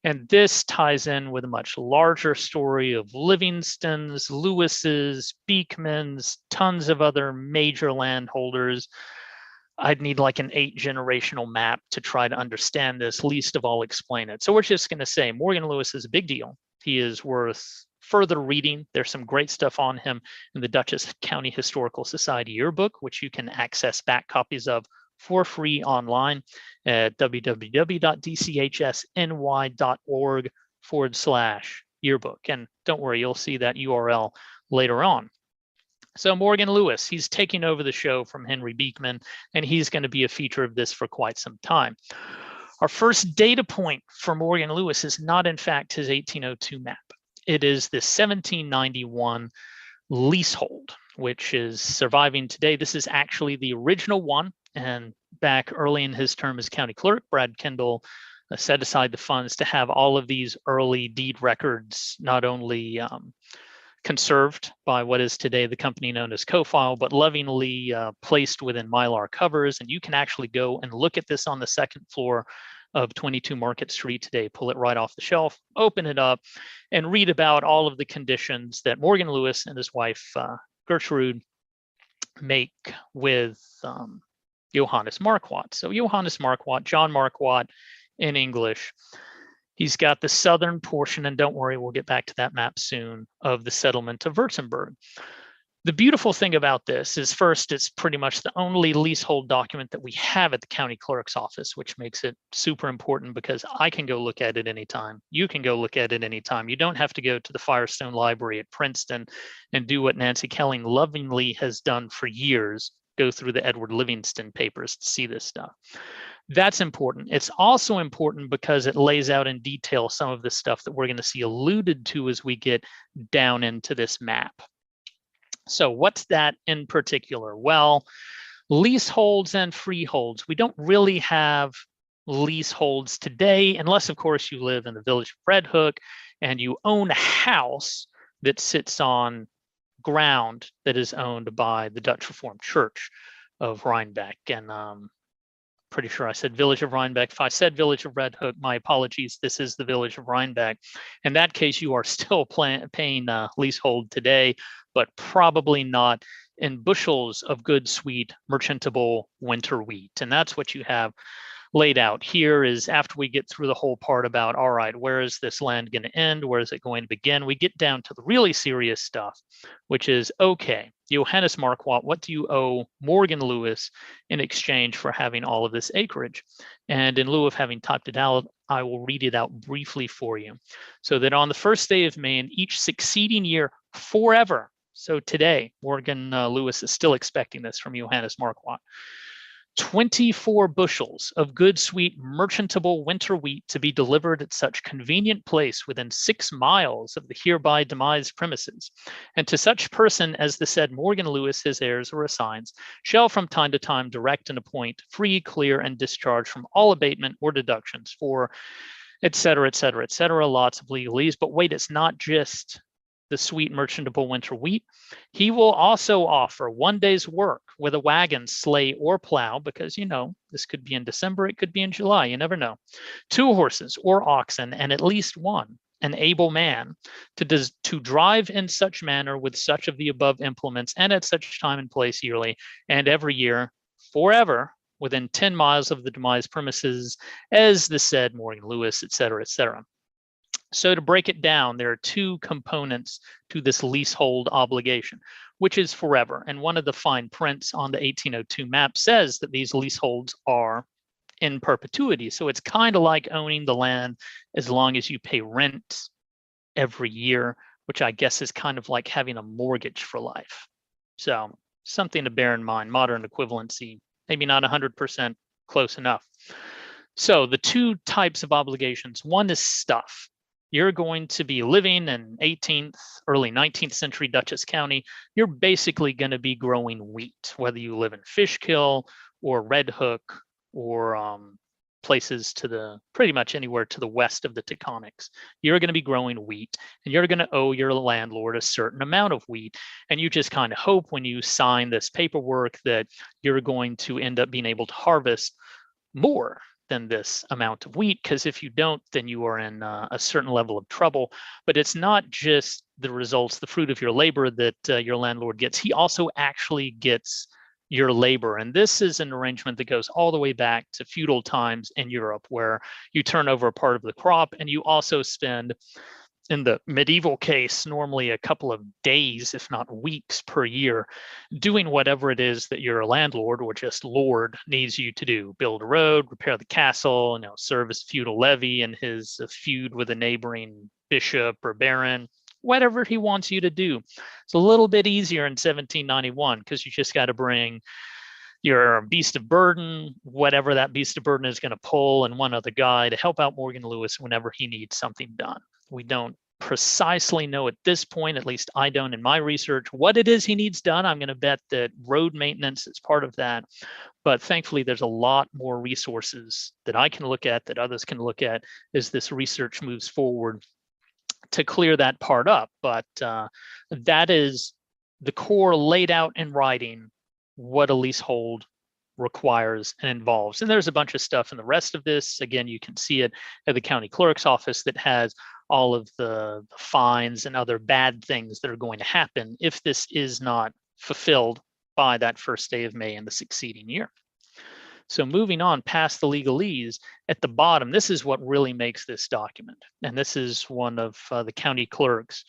B: and this ties in with a much larger story of Livingstons, Lewis's, Beekmans, tons of other major landholders. I'd need like an 8-generational map to try to understand this, least of all explain it. So we're just going to say Morgan Lewis is a big deal. He is worth further reading. There's some great stuff on him in the Dutchess County Historical Society yearbook, which you can access back copies of for free online at www.dchsny.org/yearbook. And don't worry, you'll see that URL later on. So Morgan Lewis, he's taking over the show from Henry Beekman, and he's going to be a feature of this for quite some time. Our first data point for Morgan Lewis is not, in fact, his 1802 map. It is the 1791 leasehold, which is surviving today. This is actually the original one, and back early in his term as county clerk, Brad Kendall set aside the funds to have all of these early deed records not only conserved by what is today the company known as CoFile, but lovingly placed within Mylar covers. And you can actually go and look at this on the second floor of 22 Market Street today, pull it right off the shelf, open it up, and read about all of the conditions that Morgan Lewis and his wife, Gertrude, make with Johannes Marquatt. So Johannes Marquatt, John Marquatt in English. He's got the southern portion, and don't worry, we'll get back to that map soon, of the settlement of Wurtemberg. The beautiful thing about this is, first, it's pretty much the only leasehold document that we have at the county clerk's office, which makes it super important because I can go look at it anytime. You can go look at it anytime. You don't have to go to the Firestone Library at Princeton and do what Nancy Kelling lovingly has done for years, go through the Edward Livingston papers to see this stuff. That's important. It's also important because it lays out in detail some of the stuff that we're going to see alluded to as we get down into this map. So what's that in particular? Well, leaseholds and freeholds. We don't really have leaseholds today, unless, of course, you live in the village of Red Hook and you own a house that sits on ground that is owned by the Dutch Reformed Church of Rhinebeck. And pretty sure I said village of Rhinebeck. If I said village of Red Hook, my apologies. This is the village of Rhinebeck. In that case, you are still paying leasehold today, but probably not in bushels of good, sweet, merchantable winter wheat. And that's what you have laid out here. Is after we get through the whole part about, all right, where is this land going to end? Where is it going to begin? We get down to the really serious stuff, which is, okay, Johannes Marquatt, what do you owe Morgan Lewis in exchange for having all of this acreage? And in lieu of having typed it out, I will read it out briefly for you. So that on the first day of May in each succeeding year forever, so today, Morgan Lewis is still expecting this from Johannes Marquatt, 24 bushels of good, sweet, merchantable winter wheat to be delivered at such convenient place within 6 miles of the hereby demised premises, and to such person as the said Morgan Lewis, his heirs or assigns, shall from time to time direct and appoint, free, clear, and discharge from all abatement or deductions for, et cetera, et cetera, et cetera, lots of legalese. But wait, it's not just the sweet merchantable winter wheat. He will also offer 1 day's work with a wagon, sleigh, or plow, because, you know, this could be in December, it could be in July, you never know. 2 horses or oxen, and at least one, an able man, to drive in such manner with such of the above implements, and at such time and place yearly, and every year, forever, within 10 miles of the demised premises, as the said Morgan Lewis, et cetera, et cetera. So to break it down, there are 2 components to this leasehold obligation, which is forever. And one of the fine prints on the 1802 map says that these leaseholds are in perpetuity. So it's kind of like owning the land as long as you pay rent every year, which I guess is kind of like having a mortgage for life. So something to bear in mind, modern equivalency, maybe not 100% close enough. So the two types of obligations, one is stuff. You're going to be living in 18th, early 19th century Dutchess County. You're basically going to be growing wheat, whether you live in Fishkill or Red Hook or places to the pretty much anywhere to the west of the Taconics. You're going to be growing wheat, and you're going to owe your landlord a certain amount of wheat. And you just kind of hope when you sign this paperwork that you're going to end up being able to harvest more than this amount of wheat, because if you don't, then you are in a certain level of trouble. But it's not just the results, the fruit of your labor that your landlord gets. He also actually gets your labor. And this is an arrangement that goes all the way back to feudal times in Europe, where you turn over a part of the crop and you also spend, in the medieval case, normally a couple of days, if not weeks per year, doing whatever it is that your landlord or just lord needs you to do. Build a road, repair the castle, serve as feudal levy in his feud with a neighboring bishop or baron, whatever he wants you to do. It's a little bit easier in 1791 because you just got to bring your beast of burden, whatever that beast of burden is going to pull, and one other guy to help out Morgan Lewis whenever he needs something done. We don't precisely know at this point, at least I don't in my research, what it is he needs done. I'm going to bet that road maintenance is part of that. But thankfully, there's a lot more resources that I can look at, that others can look at as this research moves forward to clear that part up. But that is the core laid out in writing, what a leasehold requires and involves. And there's a bunch of stuff in the rest of this. Again, you can see it at the county clerk's office that has all of the fines and other bad things that are going to happen if this is not fulfilled by that first day of May in the succeeding year. So moving on past the legalese, at the bottom, this is what really makes this document. And this is one of the county clerk's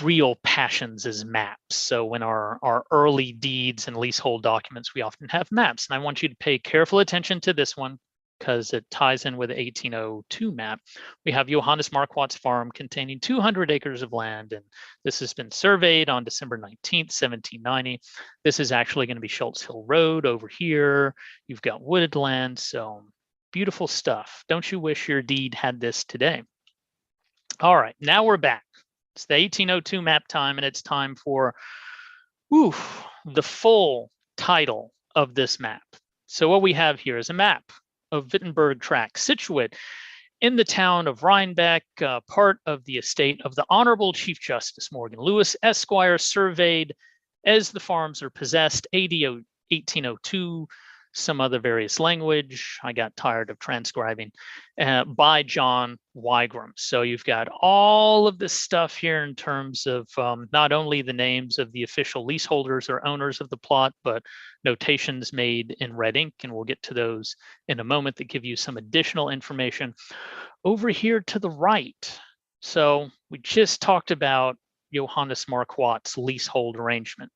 B: real passions, is maps. So in our early deeds and leasehold documents, we often have maps. And I want you to pay careful attention to this one because it ties in with the 1802 map. We have Johannes Marquatt's farm containing 200 acres of land, and this has been surveyed on December 19th, 1790. This is actually going to be Schultz Hill Road over here. You've got wooded land, so beautiful stuff. Don't you wish your deed had this today? All right, now we're back. It's the 1802 map time, and it's time for the full title of this map. So what we have here is a map of Wittenberg tract, situate in the town of Rhinebeck, part of the estate of the Honorable Chief Justice Morgan Lewis, Esquire, surveyed as the farms are possessed, AD 1802, some other various language I got tired of transcribing, by John Wygram. So you've got all of this stuff here in terms of not only the names of the official leaseholders or owners of the plot, but notations made in red ink, and we'll get to those in a moment that give you some additional information. Over here to the right, so we just talked about Johannes Marquatt's leasehold arrangement.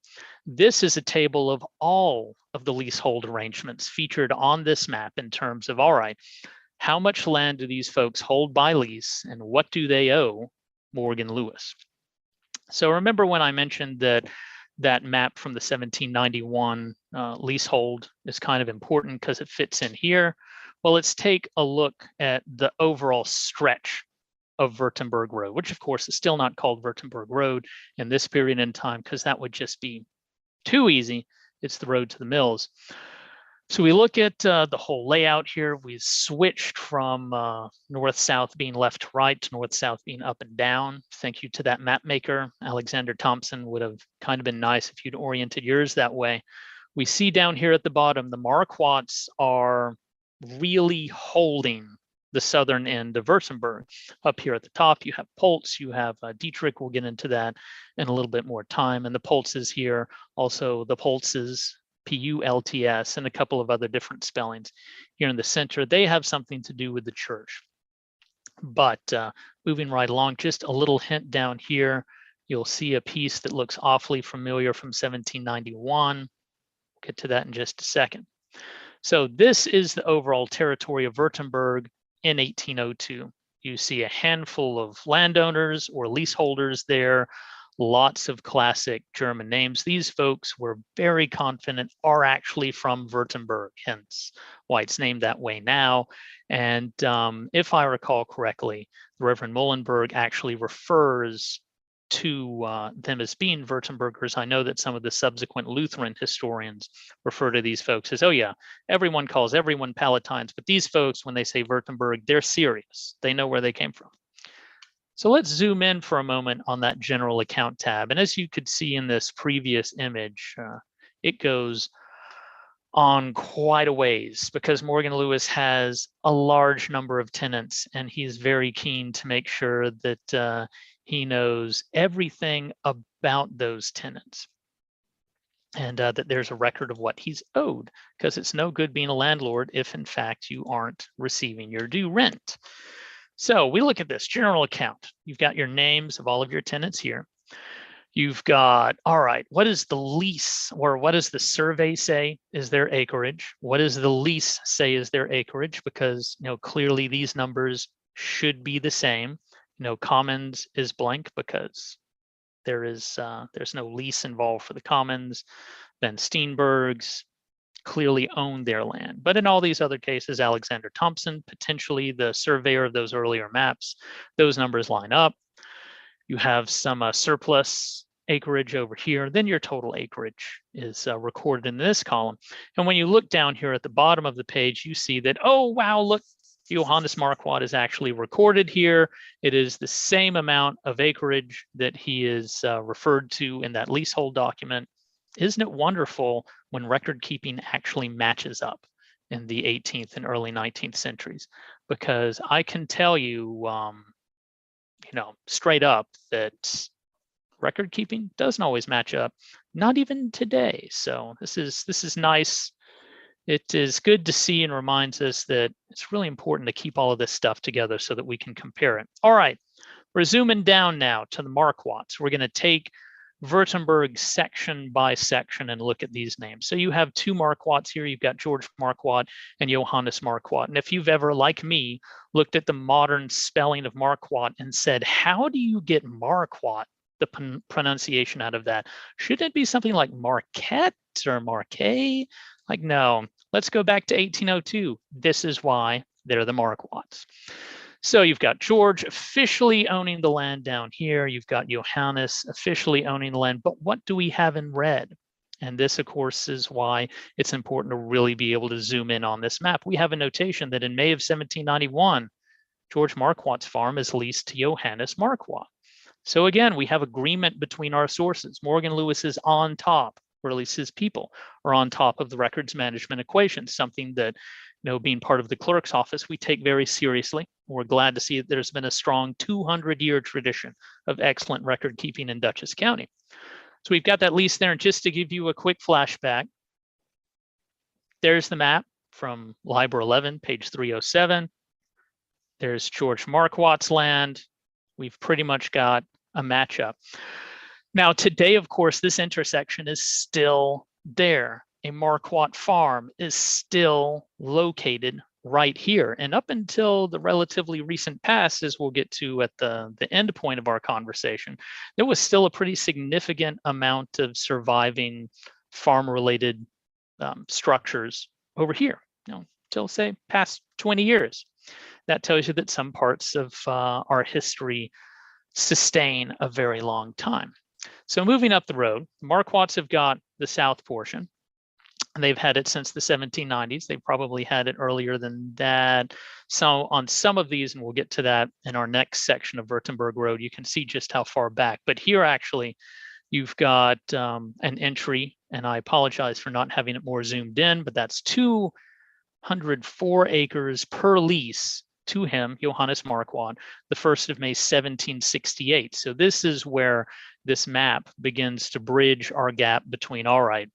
B: This is a table of all of the leasehold arrangements featured on this map in terms of, all right, how much land do these folks hold by lease and what do they owe Morgan Lewis? So remember when I mentioned that map from the 1791 leasehold is kind of important because it fits in here? Well, let's take a look at the overall stretch of Wurtemberg Road, which of course is still not called Wurtemberg Road in this period in time because that would just be too easy. It's the road to the mills. So we look at the whole layout here. We switched from north-south being left to right to north-south being up and down. Thank you to that map maker. Alexander Thompson would have kind of been nice if you'd oriented yours that way. We see down here at the bottom, the Marquatts are really holding the southern end of Zwirzenberg. Up here at the top, you have Pultz, you have Dietrich. We'll get into that in a little bit more time. And the Pultzes here, also the Pultzes, P-U-L-T-S, and a couple of other different spellings here in the center. They have something to do with the church. But moving right along, just a little hint down here, you'll see a piece that looks awfully familiar from 1791. We'll get to that in just a second. So this is the overall territory of Wurtemberg in 1802. You see a handful of landowners or leaseholders there, lots of classic German names. These folks were very confident are actually from Wurtemberg, hence why it's named that way now. And if I recall correctly, the Reverend Muhlenberg actually refers to them as being Württembergers. I know that some of the subsequent Lutheran historians refer to these folks as, oh yeah, everyone calls everyone Palatines, but these folks, when they say Württemberg, they're serious. They know where they came from. So let's zoom in for a moment on that general account tab. And as you could see in this previous image, it goes on quite a ways because Morgan Lewis has a large number of tenants and he's very keen to make sure that he knows everything about those tenants and that there's a record of what he's owed, because it's no good being a landlord if in fact you aren't receiving your due rent. So we look at this general account. You've got your names of all of your tenants here. You've got, all right, what is the lease or what does the survey say is their acreage? What does the lease say is their acreage? Because, clearly these numbers should be the same. Commons is blank because there's no lease involved for the commons. Then Steenbergs clearly own their land. But in all these other cases, Alexander Thompson, potentially the surveyor of those earlier maps, those numbers line up. You have some surplus acreage over here, then your total acreage is recorded in this column. And when you look down here at the bottom of the page, you see that, oh, wow, look, Johannes Marquatt is actually recorded here. It is the same amount of acreage that he is referred to in that leasehold document. Isn't it wonderful when record keeping actually matches up in the 18th and early 19th centuries? Because I can tell you, straight up that record keeping doesn't always match up, not even today. So this is nice. It is good to see and reminds us that it's really important to keep all of this stuff together so that we can compare it. All right, we're zooming down now to the Marquatts. We're going to take Wurtemberg section by section and look at these names. So you have two Marquatts here. You've got George Marquatt and Johannes Marquatt. And if you've ever, like me, looked at the modern spelling of Marquatt and said, how do you get Marquatt, the pronunciation out of that? Shouldn't it be something like Marquette or Marquet? Like, no, let's go back to 1802. This is why they're the Marquatts. So you've got George officially owning the land down here. You've got Johannes officially owning the land. But what do we have in red? And this, of course, is why it's important to really be able to zoom in on this map. We have a notation that in May of 1791, George Marquatt's farm is leased to Johannes Marquatt. So again, we have agreement between our sources. Morgan Lewis is on top, or at least his people are on top of the records management equation, something that, being part of the clerk's office, we take very seriously. We're glad to see that there's been a strong 200-year tradition of excellent record keeping in Dutchess County. So we've got that lease there. And just to give you a quick flashback, there's the map from Liber 11, page 307. There's George Marquatt's land. We've pretty much got a matchup. Now, today, of course, this intersection is still there. A Marquatt farm is still located right here. And up until the relatively recent past, as we'll get to at the end point of our conversation, there was still a pretty significant amount of surviving farm-related structures over here, till say past 20 years. That tells you that some parts of our history sustain a very long time. So moving up the road, Marquatts have got the south portion. And they've had it since the 1790s. They probably had it earlier than that. So on some of these, and we'll get to that in our next section of Wurtemberg Road, you can see just how far back. But here, actually, you've got an entry, and I apologize for not having it more zoomed in, but that's 204 acres per lease to him, Johannes Marquatt, the 1st of May, 1768. So this is where this map begins to bridge our gap between, all right,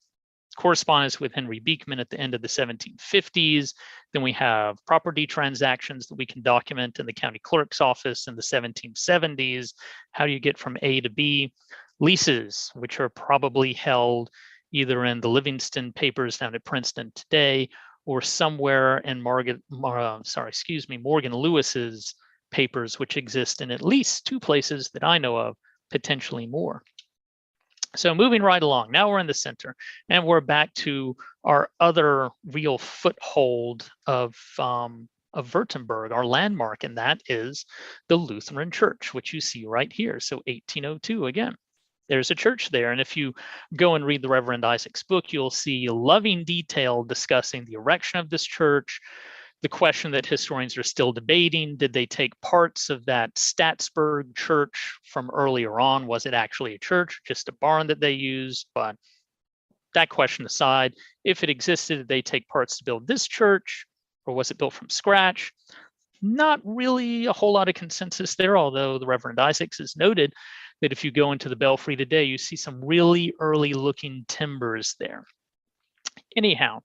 B: correspondence with Henry Beekman at the end of the 1750s. Then we have property transactions that we can document in the county clerk's office in the 1770s. How do you get from A to B? Leases, which are probably held either in the Livingston papers down at Princeton today, or somewhere in Morgan Lewis's papers, which exist in at least 2 places that I know of, potentially more. So moving right along, now we're in the center, and we're back to our other real foothold of Wurtemberg, our landmark, and that is the Lutheran Church, which you see right here. So 1802 again. There's a church there. And if you go and read the Reverend Isaac's book, you'll see loving detail discussing the erection of this church, the question that historians are still debating. Did they take parts of that Statsburg church from earlier on? Was it actually a church, just a barn that they used? But that question aside, if it existed, did they take parts to build this church, or was it built from scratch? Not really a whole lot of consensus there, although the Reverend Isaacs has noted that if you go into the belfry today, you see some really early looking timbers there. Anyhow,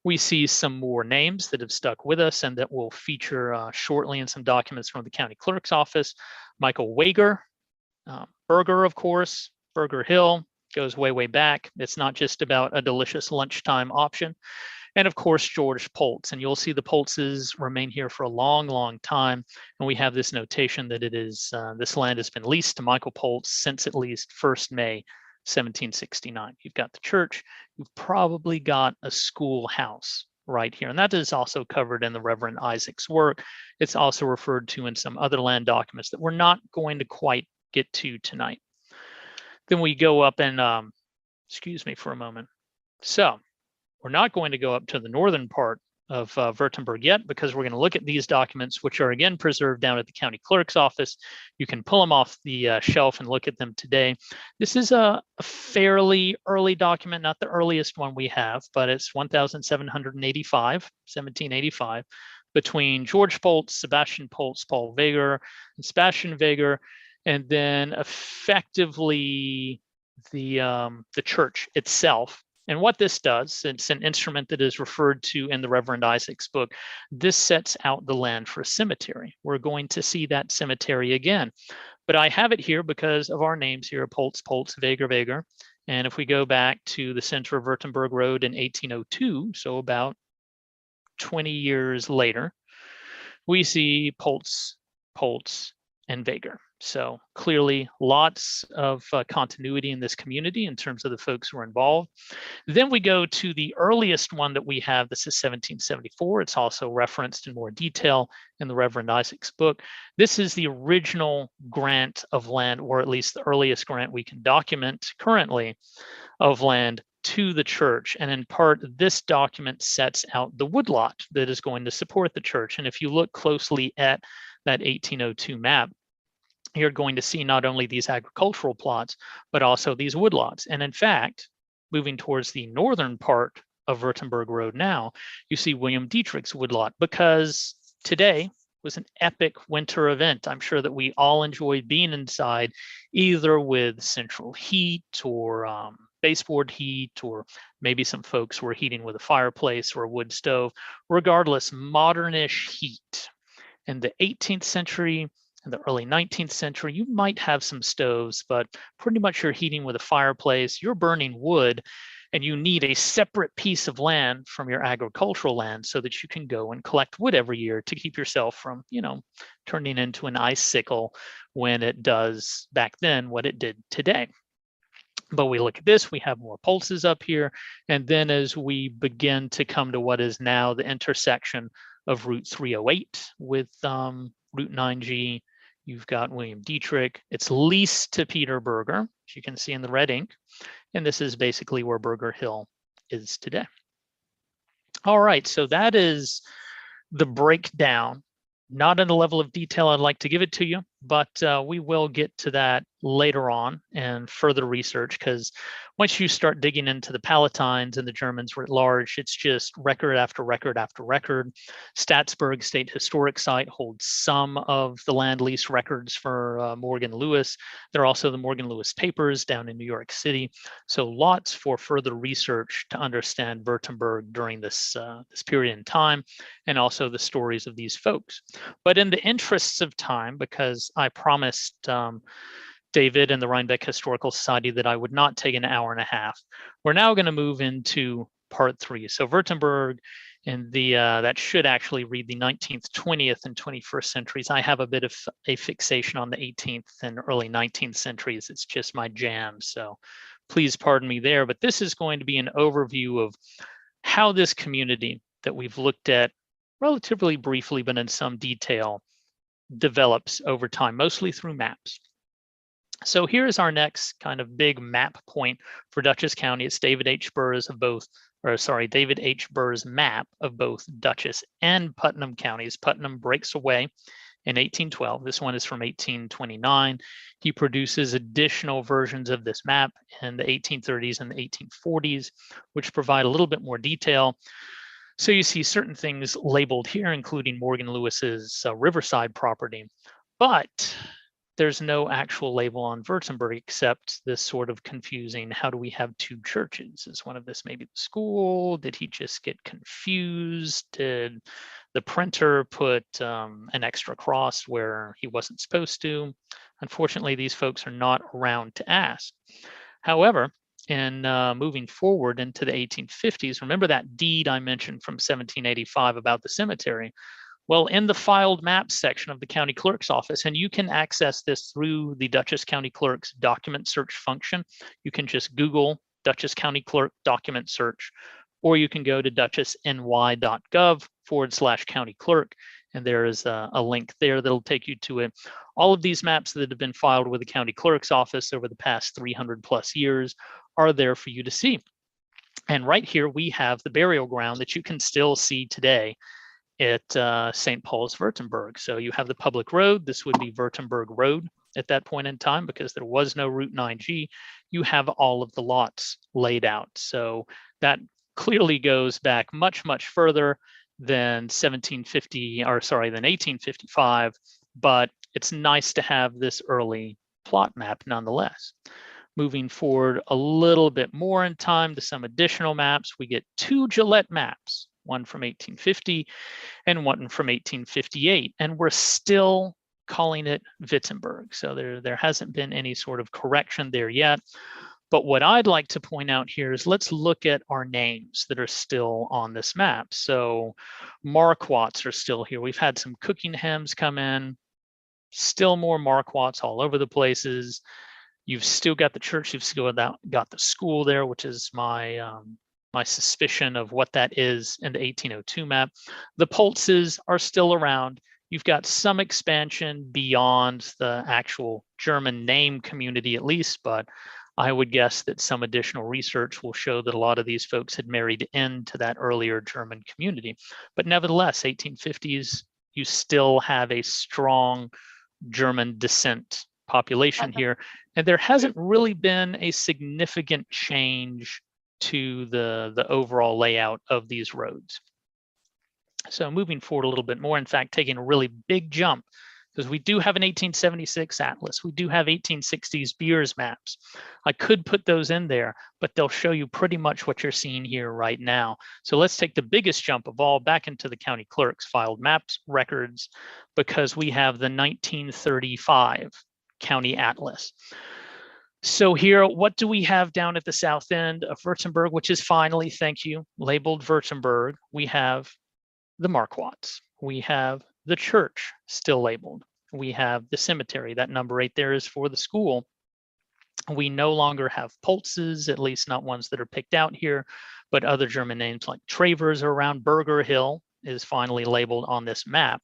B: we see some more names that have stuck with us and that will feature shortly in some documents from the county clerk's office. Michael Wager, Burger, of course, Burger Hill goes way, way back. It's not just about a delicious lunchtime option. And of course, George Poltz. And you'll see the Poltzes remain here for a long, long time. And we have this notation that it is, this land has been leased to Michael Poltz since at least 1st May, 1769. You've got the church, you've probably got a schoolhouse right here. And that is also covered in the Reverend Isaac's work. It's also referred to in some other land documents that we're not going to quite get to tonight. Then we go up and, excuse me for a moment. So we're not going to go up to the northern part of Wurtemberg yet, because we're going to look at these documents, which are again preserved down at the county clerk's office. You can pull them off the shelf and look at them today. This is a fairly early document, not the earliest one we have, but it's 1785, between George Poltz, Sebastian Poltz, Paul Weger, and Sebastian Weger, and then effectively the church itself. And what this does, it's an instrument that is referred to in the Reverend Isaac's book. This sets out the land for a cemetery. We're going to see that cemetery again. But I have it here because of our names here, Poltz, Poltz, Weger, Weger. And if we go back to the center of Wurtemberg Road in 1802, so about 20 years later, we see Poltz, Poltz, and Weger. So clearly lots of continuity in this community in terms of the folks who are involved. Then we go to the earliest one that we have. This is 1774. It's also referenced in more detail in the Reverend Isaac's book. This is the original grant of land, or at least the earliest grant we can document currently of land to the church. And in part, this document sets out the woodlot that is going to support the church. And if you look closely at that 1802 map, you're going to see not only these agricultural plots, but also these woodlots. And in fact, moving towards the northern part of Wurtemberg Road now, you see William Dietrich's woodlot, because today was an epic winter event. I'm sure that we all enjoyed being inside, either with central heat or baseboard heat, or maybe some folks were heating with a fireplace or a wood stove. Regardless, modernish heat. In the 18th century, in the early 19th century, you might have some stoves, but pretty much you're heating with a fireplace, you're burning wood, and you need a separate piece of land from your agricultural land so that you can go and collect wood every year to keep yourself from, turning into an icicle when it does back then what it did today. But we look at this, we have more pulses up here. And then as we begin to come to what is now the intersection of Route 308 with Route 9G, you've got William Dietrich. It's leased to Peter Berger, as you can see in the red ink. And this is basically where Burger Hill is today. All right, so that is the breakdown. Not in the level of detail I'd like to give it to you, but we will get to that later on and further research, because once you start digging into the Palatines and the Germans writ large, it's just record after record after record. Statsburg State Historic Site holds some of the land lease records for Morgan Lewis. There are also the Morgan Lewis papers down in New York City. So lots for further research to understand Wurtemberg during this period in time, and also the stories of these folks. But in the interests of time, because I promised David and the Rhinebeck Historical Society that I would not take an hour and a half, we're now going to move into part 3. So Wurtemberg in the that should actually read the 19th, 20th, and 21st centuries. I have a bit of a fixation on the 18th and early 19th centuries. It's just my jam, so please pardon me there. But this is going to be an overview of how this community that we've looked at relatively briefly, but in some detail, develops over time, mostly through maps. So here's our next kind of big map point for Dutchess County. It's David H. Burr's David H. Burr's map of both Dutchess and Putnam counties. Putnam breaks away in 1812. This one is from 1829. He produces additional versions of this map in the 1830s and the 1840s, which provide a little bit more detail. So you see certain things labeled here, including Morgan Lewis's Riverside property, but there's no actual label on Wurtemberg except this sort of confusing, how do we have two churches? Is one of this maybe the school? Did he just get confused? Did the printer put an extra cross where he wasn't supposed to? Unfortunately, these folks are not around to ask. However, in moving forward into the 1850s, remember that deed I mentioned from 1785 about the cemetery? Well, in the filed maps section of the county clerk's office, and you can access this through the Dutchess County Clerk's document search function. You can just Google Dutchess County Clerk document search, or you can go to dutchessny.gov/county clerk, and there is a link there that'll take you to it. All of these maps that have been filed with the county clerk's office over the past 300 plus years are there for you to see. And right here, we have the burial ground that you can still see today at St. Paul's, Wurtemberg. So you have the public road. This would be Wurtemberg Road at that point in time because there was no Route 9G. You have all of the lots laid out. So that clearly goes back much, much further than 1855, but it's nice to have this early plot map nonetheless. Moving forward a little bit more in time to some additional maps, we get two Gillette maps, one from 1850 and one from 1858, and we're still calling it Wittenberg. So there hasn't been any sort of correction there yet. But what I'd like to point out here is let's look at our names that are still on this map. So Marquatts are still here. We've had some Cookinghams come in, still more Marquatts all over the places. You've still got the church, you've still got the school there, which is my my suspicion of what that is in the 1802 map. The Pulses are still around. You've got some expansion beyond the actual German name community at least, but I would guess that some additional research will show that a lot of these folks had married into that earlier German community. But nevertheless, 1850s, you still have a strong German descent population here. And there hasn't really been a significant change to the overall layout of these roads. So moving forward a little bit more, in fact, taking a really big jump, because we do have an 1876 atlas. We do have 1860s Beers maps. I could put those in there, but they'll show you pretty much what you're seeing here right now. So let's take the biggest jump of all back into the county clerk's filed maps records, because we have the 1935 county atlas. So here, what do we have down at the south end of Wurtemberg, which is finally, thank you, labeled Wurtemberg? We have the Marquatts. We have the church still labeled. We have the cemetery. That number right there is for the school. We no longer have Pulses, at least not ones that are picked out here, but other German names like Travers are around. Burger Hill is finally labeled on this map.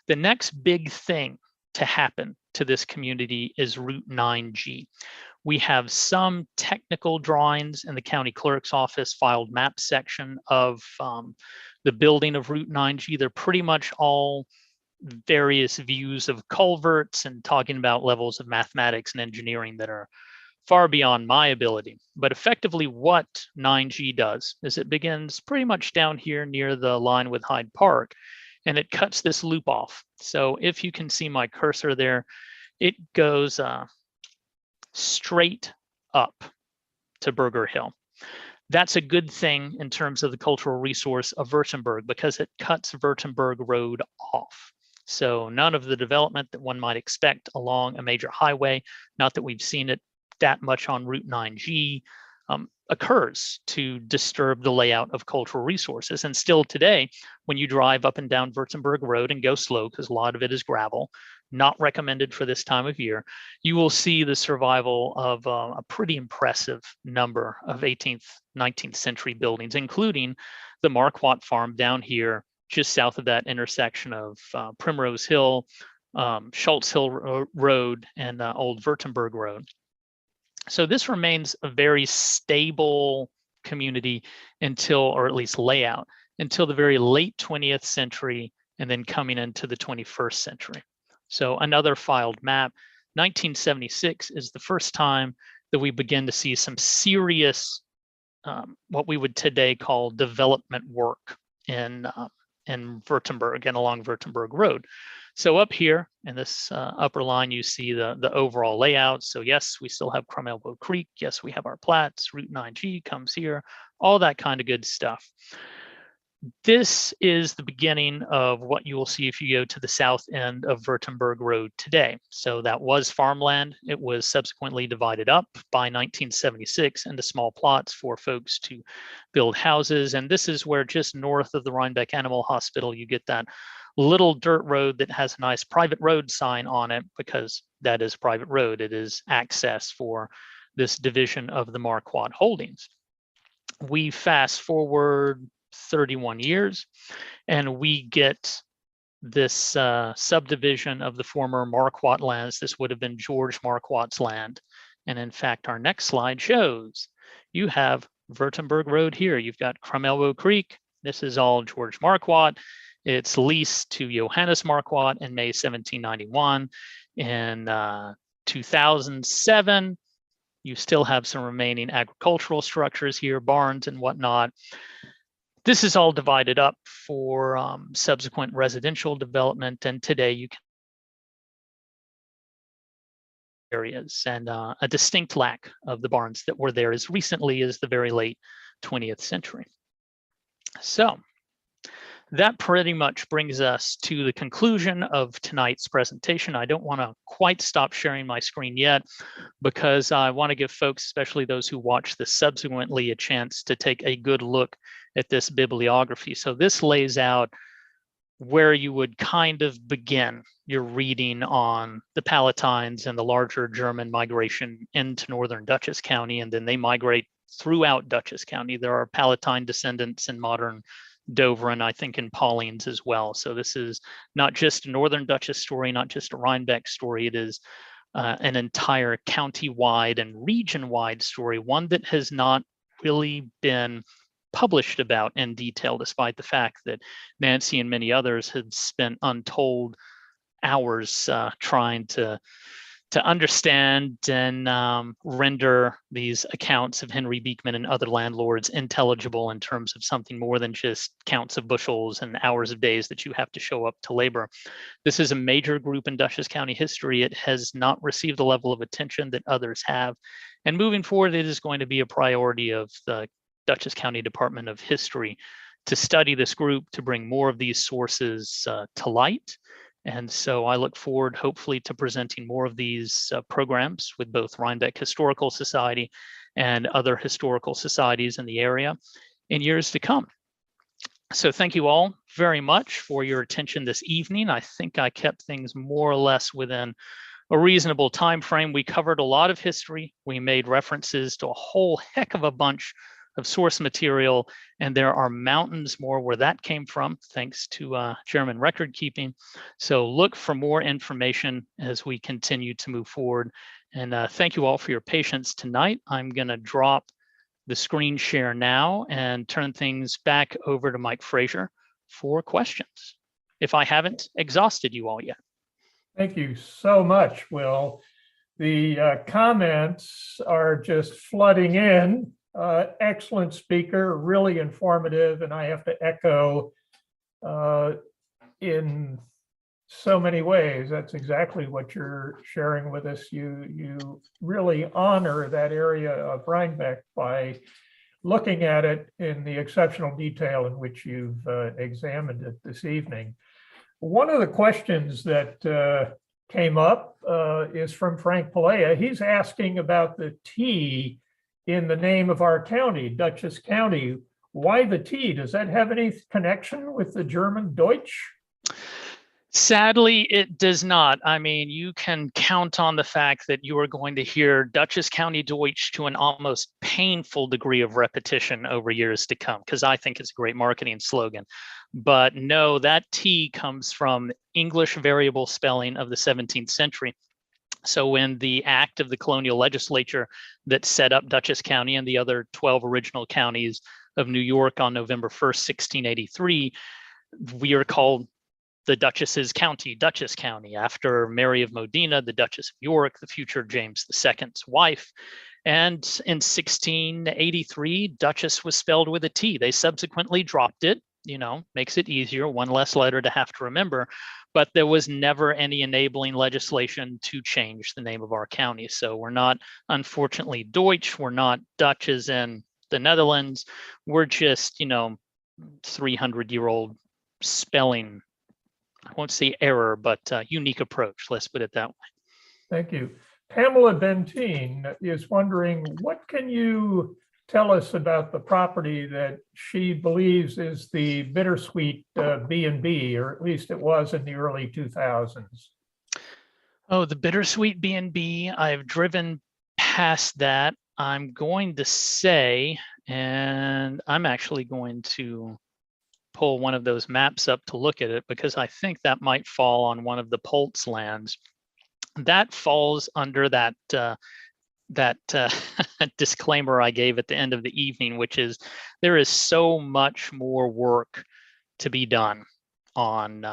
B: The next big thing to happen to this community is Route 9G. We have some technical drawings in the county clerk's office filed map section of the building of Route 9G. They're pretty much all various views of culverts and talking about levels of mathematics and engineering that are far beyond my ability. But effectively what 9G does is it begins pretty much down here near the line with Hyde Park, and it cuts this loop off. So if you can see my cursor there, it goes straight up to Burger Hill. That's a good thing in terms of the cultural resource of Wurtemberg because it cuts Wurtemberg Road off. So none of the development that one might expect along a major highway, not that we've seen it that much on Route 9G, occurs to disturb the layout of cultural resources. And still today, when you drive up and down Wurttemberg Road and go slow, because a lot of it is gravel, not recommended for this time of year, you will see the survival of a pretty impressive number of 18th, 19th century buildings, including the Marquatt farm down here, just south of that intersection of Primrose Hill, Schultz Hill Road, and Old Wurtemberg Road. So this remains a very stable community until, or at least layout, until the very late 20th century, and then coming into the 21st century. So another filed map, 1976 is the first time that we begin to see some serious, what we would today call development work in Wurtemberg and along Wurtemberg Road. So up here in this upper line, you see the overall layout. So yes, we still have Crum Elbow Creek. Yes, we have our plats. Route 9G comes here, all that kind of good stuff. This is the beginning of what you will see if you go to the south end of Wurtemberg Road today. So that was farmland. It was subsequently divided up by 1976 into small plots for folks to build houses. And this is where, just north of the Rhinebeck Animal Hospital, you get that little dirt road that has a nice private road sign on it, because that is private road. It is access for this division of the Marquatt holdings. We fast forward 31 years and we get this subdivision of the former Marquatt lands. This would have been George Marquatt's land. And in fact, our next slide shows you have Wurtemberg Road here. You've got Crum Elbow Creek. This is all George Marquatt. It's leased to Johannes Marquatt in May 1791. In 2007, you still have some remaining agricultural structures here, barns and whatnot. This is all divided up for subsequent residential development, and today you can areas and a distinct lack of the barns that were there as recently as the very late 20th century. So that pretty much brings us to the conclusion of tonight's presentation. I don't want to quite stop sharing my screen yet, because I want to give folks, especially those who watch this subsequently, a chance to take a good look at this bibliography. So this lays out where you would kind of begin your reading on the Palatines and the larger German migration into northern Dutchess County, and then they migrate throughout Dutchess County. There are Palatine descendants in modern Dover, and I think in Palatines as well. So this is not just a northern Dutchess story, not just a Rhinebeck story. It is an entire county-wide and region-wide story, one that has not really been published about in detail, despite the fact that Nancy and many others had spent untold hours trying to understand and render these accounts of Henry Beekman and other landlords intelligible in terms of something more than just counts of bushels and hours of days that you have to show up to labor. This is a major group in Dutchess County history. It has not received the level of attention that others have. And moving forward, it is going to be a priority of the Dutchess County Department of History to study this group, to bring more of these sources to light. And so I look forward, hopefully, to presenting more of these programs with both Rhinebeck Historical Society and other historical societies in the area in years to come. So thank you all very much for your attention this evening. I think I kept things more or less within a reasonable time frame. We covered a lot of history. We made references to a whole heck of a bunch of source material, and there are mountains more where that came from, thanks to German record keeping. So look for more information as we continue to move forward. And thank you all for your patience tonight. I'm going to drop the screen share now and turn things back over to Mike Frazier for questions, if I haven't exhausted you all yet.
A: Thank you so much, Will. The comments are just flooding in. Excellent speaker, really informative, and I have to echo in so many ways. That's exactly what you're sharing with us. You really honor that area of Rhinebeck by looking at it in the exceptional detail in which you've examined it this evening. One of the questions that came up is from Frank Palea. He's asking about the T in the name of our county, Dutchess County. Why the T? Does that have any connection with the German Deutsch?
B: Sadly, it does not. I mean, you can count on the fact that you are going to hear Dutchess County Deutsch to an almost painful degree of repetition over years to come, because I think it's a great marketing slogan. But no, that T comes from English variable spelling of the 17th century. So when the act of the colonial legislature that set up Dutchess County and the other 12 original counties of New York on November 1st, 1683, we are called the Duchess's County, Dutchess County, after Mary of Modena, the Duchess of York, the future James II's wife. And in 1683, Duchess was spelled with a T. They subsequently dropped it, makes it easier, one less letter to have to remember. But there was never any enabling legislation to change the name of our county. So we're not, unfortunately, Deutsch. We're not Dutch as in the Netherlands. We're just, 300-year-old spelling, I won't say error, but unique approach. Let's put it that way.
A: Thank you. Pamela Bentine is wondering, what can you tell us about the property that she believes is the Bittersweet B&B, or at least it was in the early 2000s?
B: Oh, the Bittersweet B&B. I've driven past that. I'm going to say, and I'm actually going to pull one of those maps up to look at it, because I think that might fall on one of the Poltz lands. That falls under that disclaimer I gave at the end of the evening, which is there is so much more work to be done on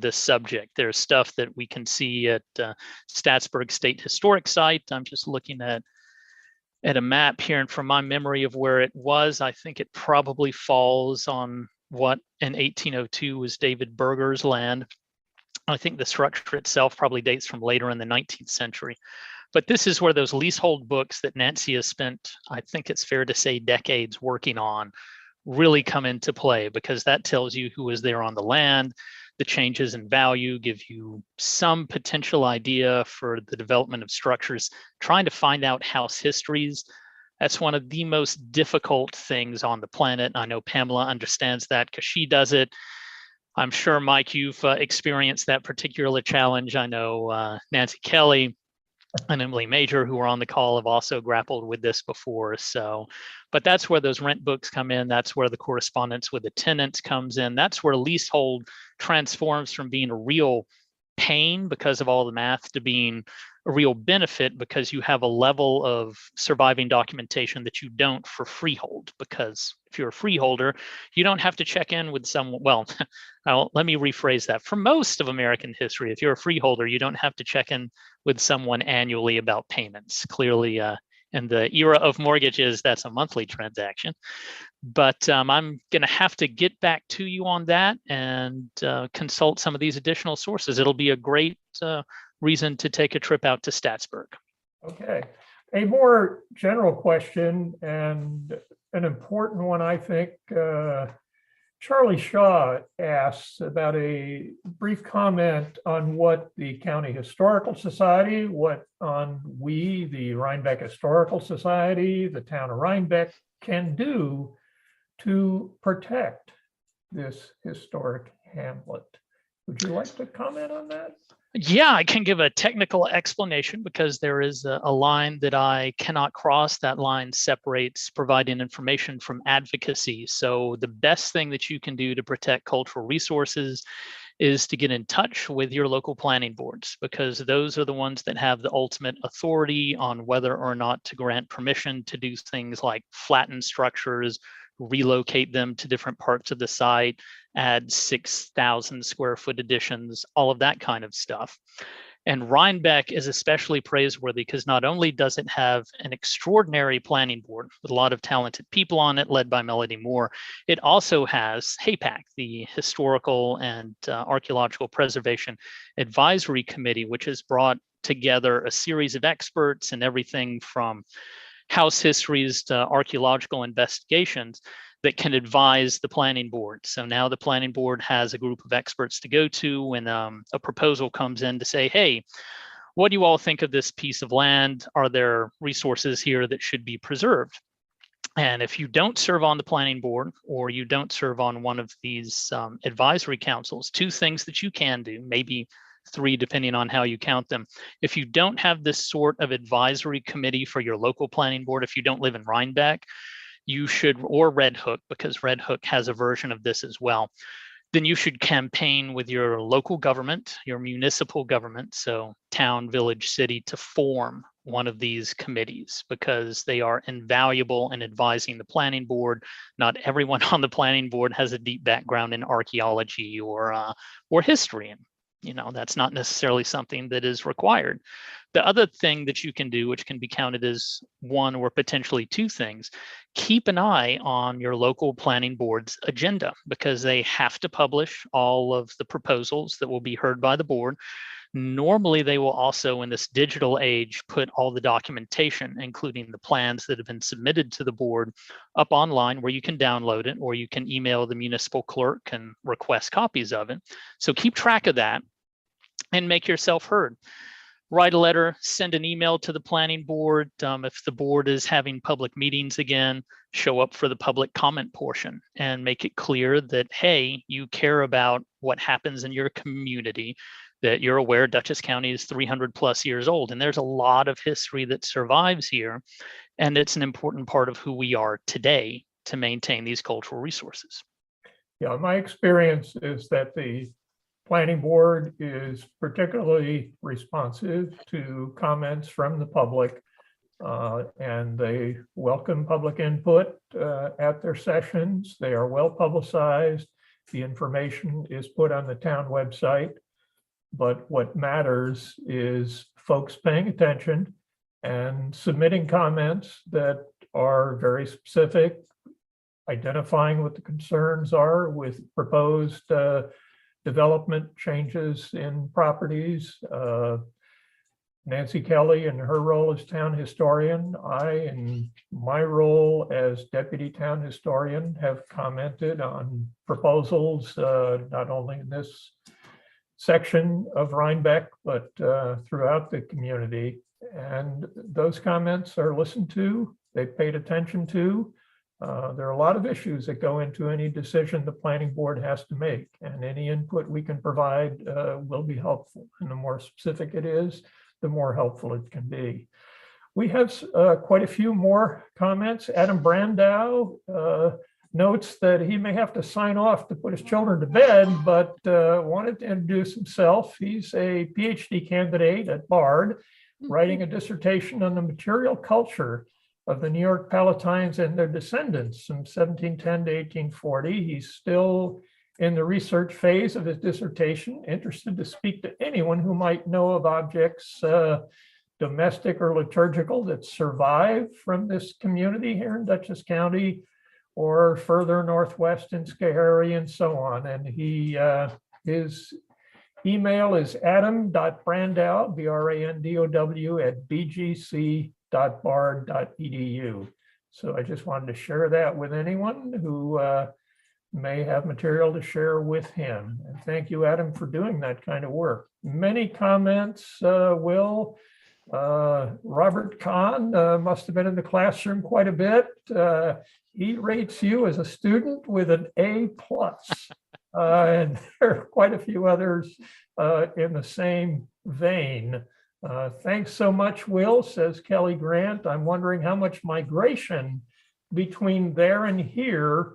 B: this subject. There's stuff that we can see at Statsburg State Historic Site. I'm just looking at a map here, and from my memory of where it was, I think it probably falls on what in 1802 was David Berger's land. I think the structure itself probably dates from later in the 19th century. But this is where those leasehold books that Nancy has spent, I think it's fair to say, decades working on, really come into play, because that tells you who was there on the land, the changes in value, give you some potential idea for the development of structures, trying to find out house histories. That's one of the most difficult things on the planet. I know Pamela understands that because she does it. I'm sure, Mike, you've experienced that particular challenge. I know Nancy Kelly and Emily Major, who are on the call, have also grappled with this before. So, but that's where those rent books come in. That's where the correspondence with the tenants comes in. That's where leasehold transforms from being a real pain because of all the math to being a real benefit, because you have a level of surviving documentation that you don't for freehold. Because if you're a freeholder, you don't have to check in with someone. Well, let me rephrase that. For most of American history, if you're a freeholder, you don't have to check in with someone annually about payments. Clearly, in the era of mortgages, that's a monthly transaction. But I'm going to have to get back to you on that and consult some of these additional sources. It'll be a great reason to take a trip out to Statsburg.
A: Okay. A more general question, and an important one, I think. Charlie Shaw asks about a brief comment on what the County Historical Society, we, the Rhinebeck Historical Society, the town of Rhinebeck, can do to protect this historic hamlet. Would you like to comment on that?
B: Yeah, I can give a technical explanation, because there is a line that I cannot cross. That line separates providing information from advocacy. So the best thing that you can do to protect cultural resources is to get in touch with your local planning boards, because those are the ones that have the ultimate authority on whether or not to grant permission to do things like flatten structures, relocate them to different parts of the site, add 6,000 square foot additions, all of that kind of stuff. And Rhinebeck is especially praiseworthy because not only does it have an extraordinary planning board with a lot of talented people on it, led by Melody Moore, it also has HAPAC, the Historical and Archaeological Preservation Advisory Committee, which has brought together a series of experts in everything from house histories to archaeological investigations that can advise the planning board. So now the planning board has a group of experts to go to when a proposal comes in to say, hey, what do you all think of this piece of land? Are there resources here that should be preserved? And if you don't serve on the planning board or you don't serve on one of these advisory councils, two things that you can do, maybe three depending on how you count them. If you don't have this sort of advisory committee for your local planning board, if you don't live in Rhinebeck, you should, or Red Hook, because Red Hook has a version of this as well, then you should campaign with your local government, your municipal government, so town, village, city, to form one of these committees, because they are invaluable in advising the planning board. Not everyone on the planning board has a deep background in archaeology or history, and that's not necessarily something that is required. The other thing that you can do, which can be counted as one or potentially two things, keep an eye on your local planning board's agenda, because they have to publish all of the proposals that will be heard by the board. Normally, they will also, in this digital age, put all the documentation, including the plans that have been submitted to the board, up online where you can download it, or you can email the municipal clerk and request copies of it. So keep track of that and make yourself heard. Write a letter, send an email to the planning board. If the board is having public meetings again, show up for the public comment portion and make it clear that, hey, you care about what happens in your community, that you're aware Dutchess County is 300 plus years old, and there's a lot of history that survives here, and it's an important part of who we are today to maintain these cultural resources.
A: Yeah, my experience is that the planning board is particularly responsive to comments from the public, and they welcome public input at their sessions. They are well publicized. The information is put on the town website. But what matters is folks paying attention and submitting comments that are very specific, identifying what the concerns are with proposed development changes in properties. Nancy Kelly in her role as town historian, I in my role as deputy town historian have commented on proposals, not only in this section of Rhinebeck, but throughout the community. And those comments are listened to, they paid attention to. There are a lot of issues that go into any decision the planning board has to make, and any input we can provide will be helpful. And the more specific it is, the more helpful it can be. We have quite a few more comments. Adam Brandow notes that he may have to sign off to put his children to bed, but wanted to introduce himself. He's a PhD candidate at Bard, writing a dissertation on the material culture of the New York Palatines and their descendants from 1710 to 1840. He's still in the research phase of his dissertation, interested to speak to anyone who might know of objects, domestic or liturgical, that survive from this community here in Dutchess County or further northwest in Schoharie and so on. And his email is adam.brandow, B-R-A-N-D-O-W, at bgc.bard.edu. So I just wanted to share that with anyone who may have material to share with him. And thank you, Adam, for doing that kind of work. Many comments, Will. Robert Kahn must have been in the classroom quite a bit. He rates you as a student with an A+. And there are quite a few others in the same vein. Thanks so much, Will, says Kelly Grant. I'm wondering how much migration between there and here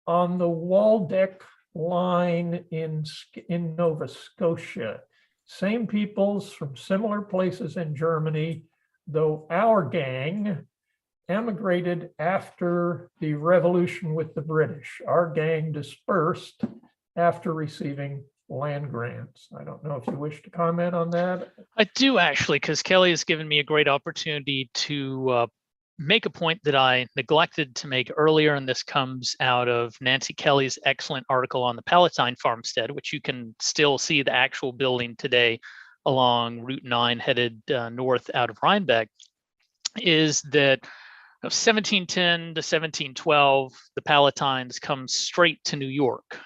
A: on the Waldeck line in Nova Scotia. Same peoples from similar places in Germany, though our gang emigrated after the revolution with the British. Our gang dispersed after receiving land grants. I don't know if you wish to comment on that.
B: I do actually, because Kelly has given me a great opportunity to make a point that I neglected to make earlier, and this comes out of Nancy Kelly's excellent article on the Palatine farmstead, which you can still see the actual building today along Route 9 headed north out of Rhinebeck, is that of 1710 to 1712, the Palatines come straight to New York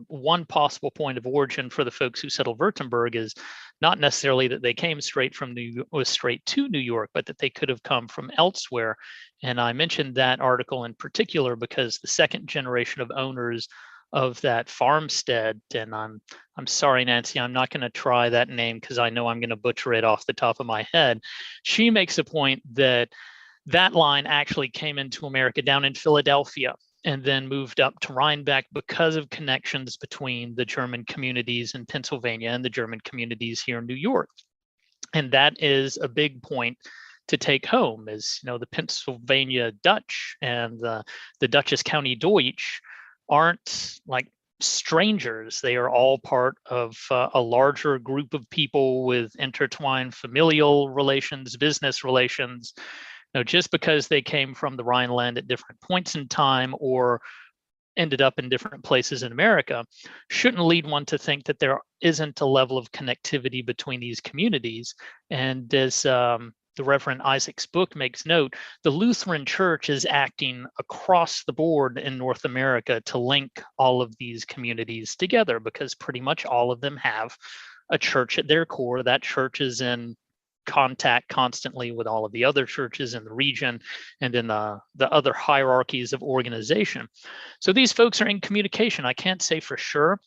B: one possible point of origin for the folks who settled Wurtemberg is not necessarily that they came straight to New York, but that they could have come from elsewhere. And I mentioned that article in particular because the second generation of owners of that farmstead, and I'm sorry, Nancy, I'm not going to try that name because I know I'm going to butcher it off the top of my head. She makes a point that that line actually came into America down in Philadelphia and then moved up to Rhinebeck because of connections between the German communities in Pennsylvania and the German communities here in New York. And that is a big point to take home, is, the Pennsylvania Dutch and the Dutchess County Deutsch aren't like strangers. They are all part of a larger group of people with intertwined familial relations, business relations. Just because they came from the Rhineland at different points in time or ended up in different places in America shouldn't lead one to think that there isn't a level of connectivity between these communities. And as the Reverend Isaac's book makes note, the Lutheran Church is acting across the board in North America to link all of these communities together, because pretty much all of them have a church at their core. That church is in contact constantly with all of the other churches in the region and in the other hierarchies of organization. So these folks are in communication. I can't say for sure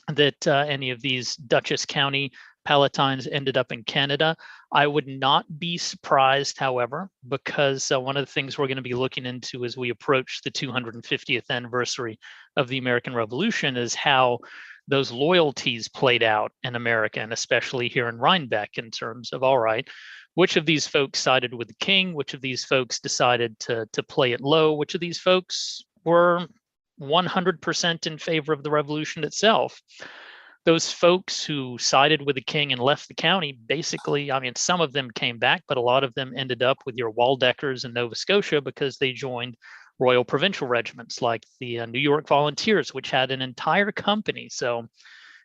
B: that any of these Dutchess County Palatines ended up in Canada. I would not be surprised, however, because one of the things we're going to be looking into as we approach the 250th anniversary of the American Revolution is how those loyalties played out in America, and especially here in Rhinebeck, in terms of, all right, which of these folks sided with the king, which of these folks decided to play it low, which of these folks were 100% in favor of the revolution itself. Those folks who sided with the king and left the county, basically, some of them came back, but a lot of them ended up with your Waldeckers in Nova Scotia because they joined Royal Provincial Regiments like the New York Volunteers, which had an entire company. So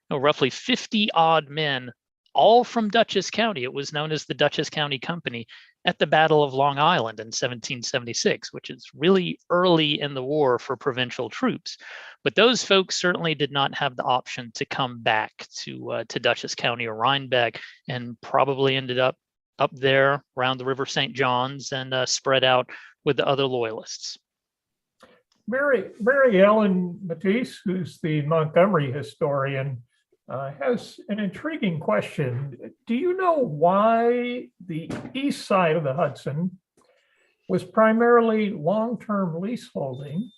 B: roughly 50 odd men, all from Dutchess County. It was known as the Dutchess County Company at the Battle of Long Island in 1776, which is really early in the war for provincial troops. But those folks certainly did not have the option to come back to Dutchess County or Rhinebeck, and probably ended up there around the River St. John's and spread out with the other loyalists.
A: Mary Ellen Matisse, who's the Montgomery historian, has an intriguing question. Do you know why the east side of the Hudson was primarily long-term leaseholding,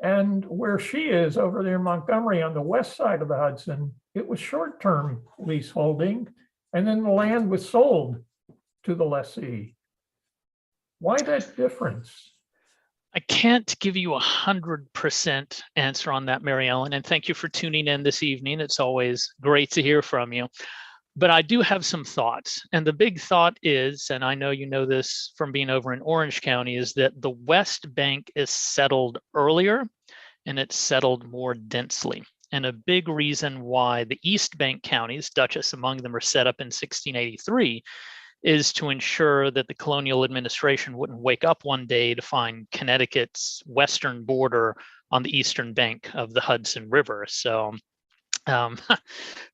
A: and where she is over there in Montgomery on the west side of the Hudson, it was short-term leaseholding, and then the land was sold to the lessee? Why that difference?
B: I can't give you 100% answer on that, Mary Ellen, and thank you for tuning in this evening. It's always great to hear from you. But I do have some thoughts. And the big thought is, and I know you know this from being over in Orange County, is that the West Bank is settled earlier and it's settled more densely. And a big reason why the East Bank counties, Dutchess among them, are set up in 1683 is to ensure that the colonial administration wouldn't wake up one day to find Connecticut's western border on the eastern bank of the Hudson River. So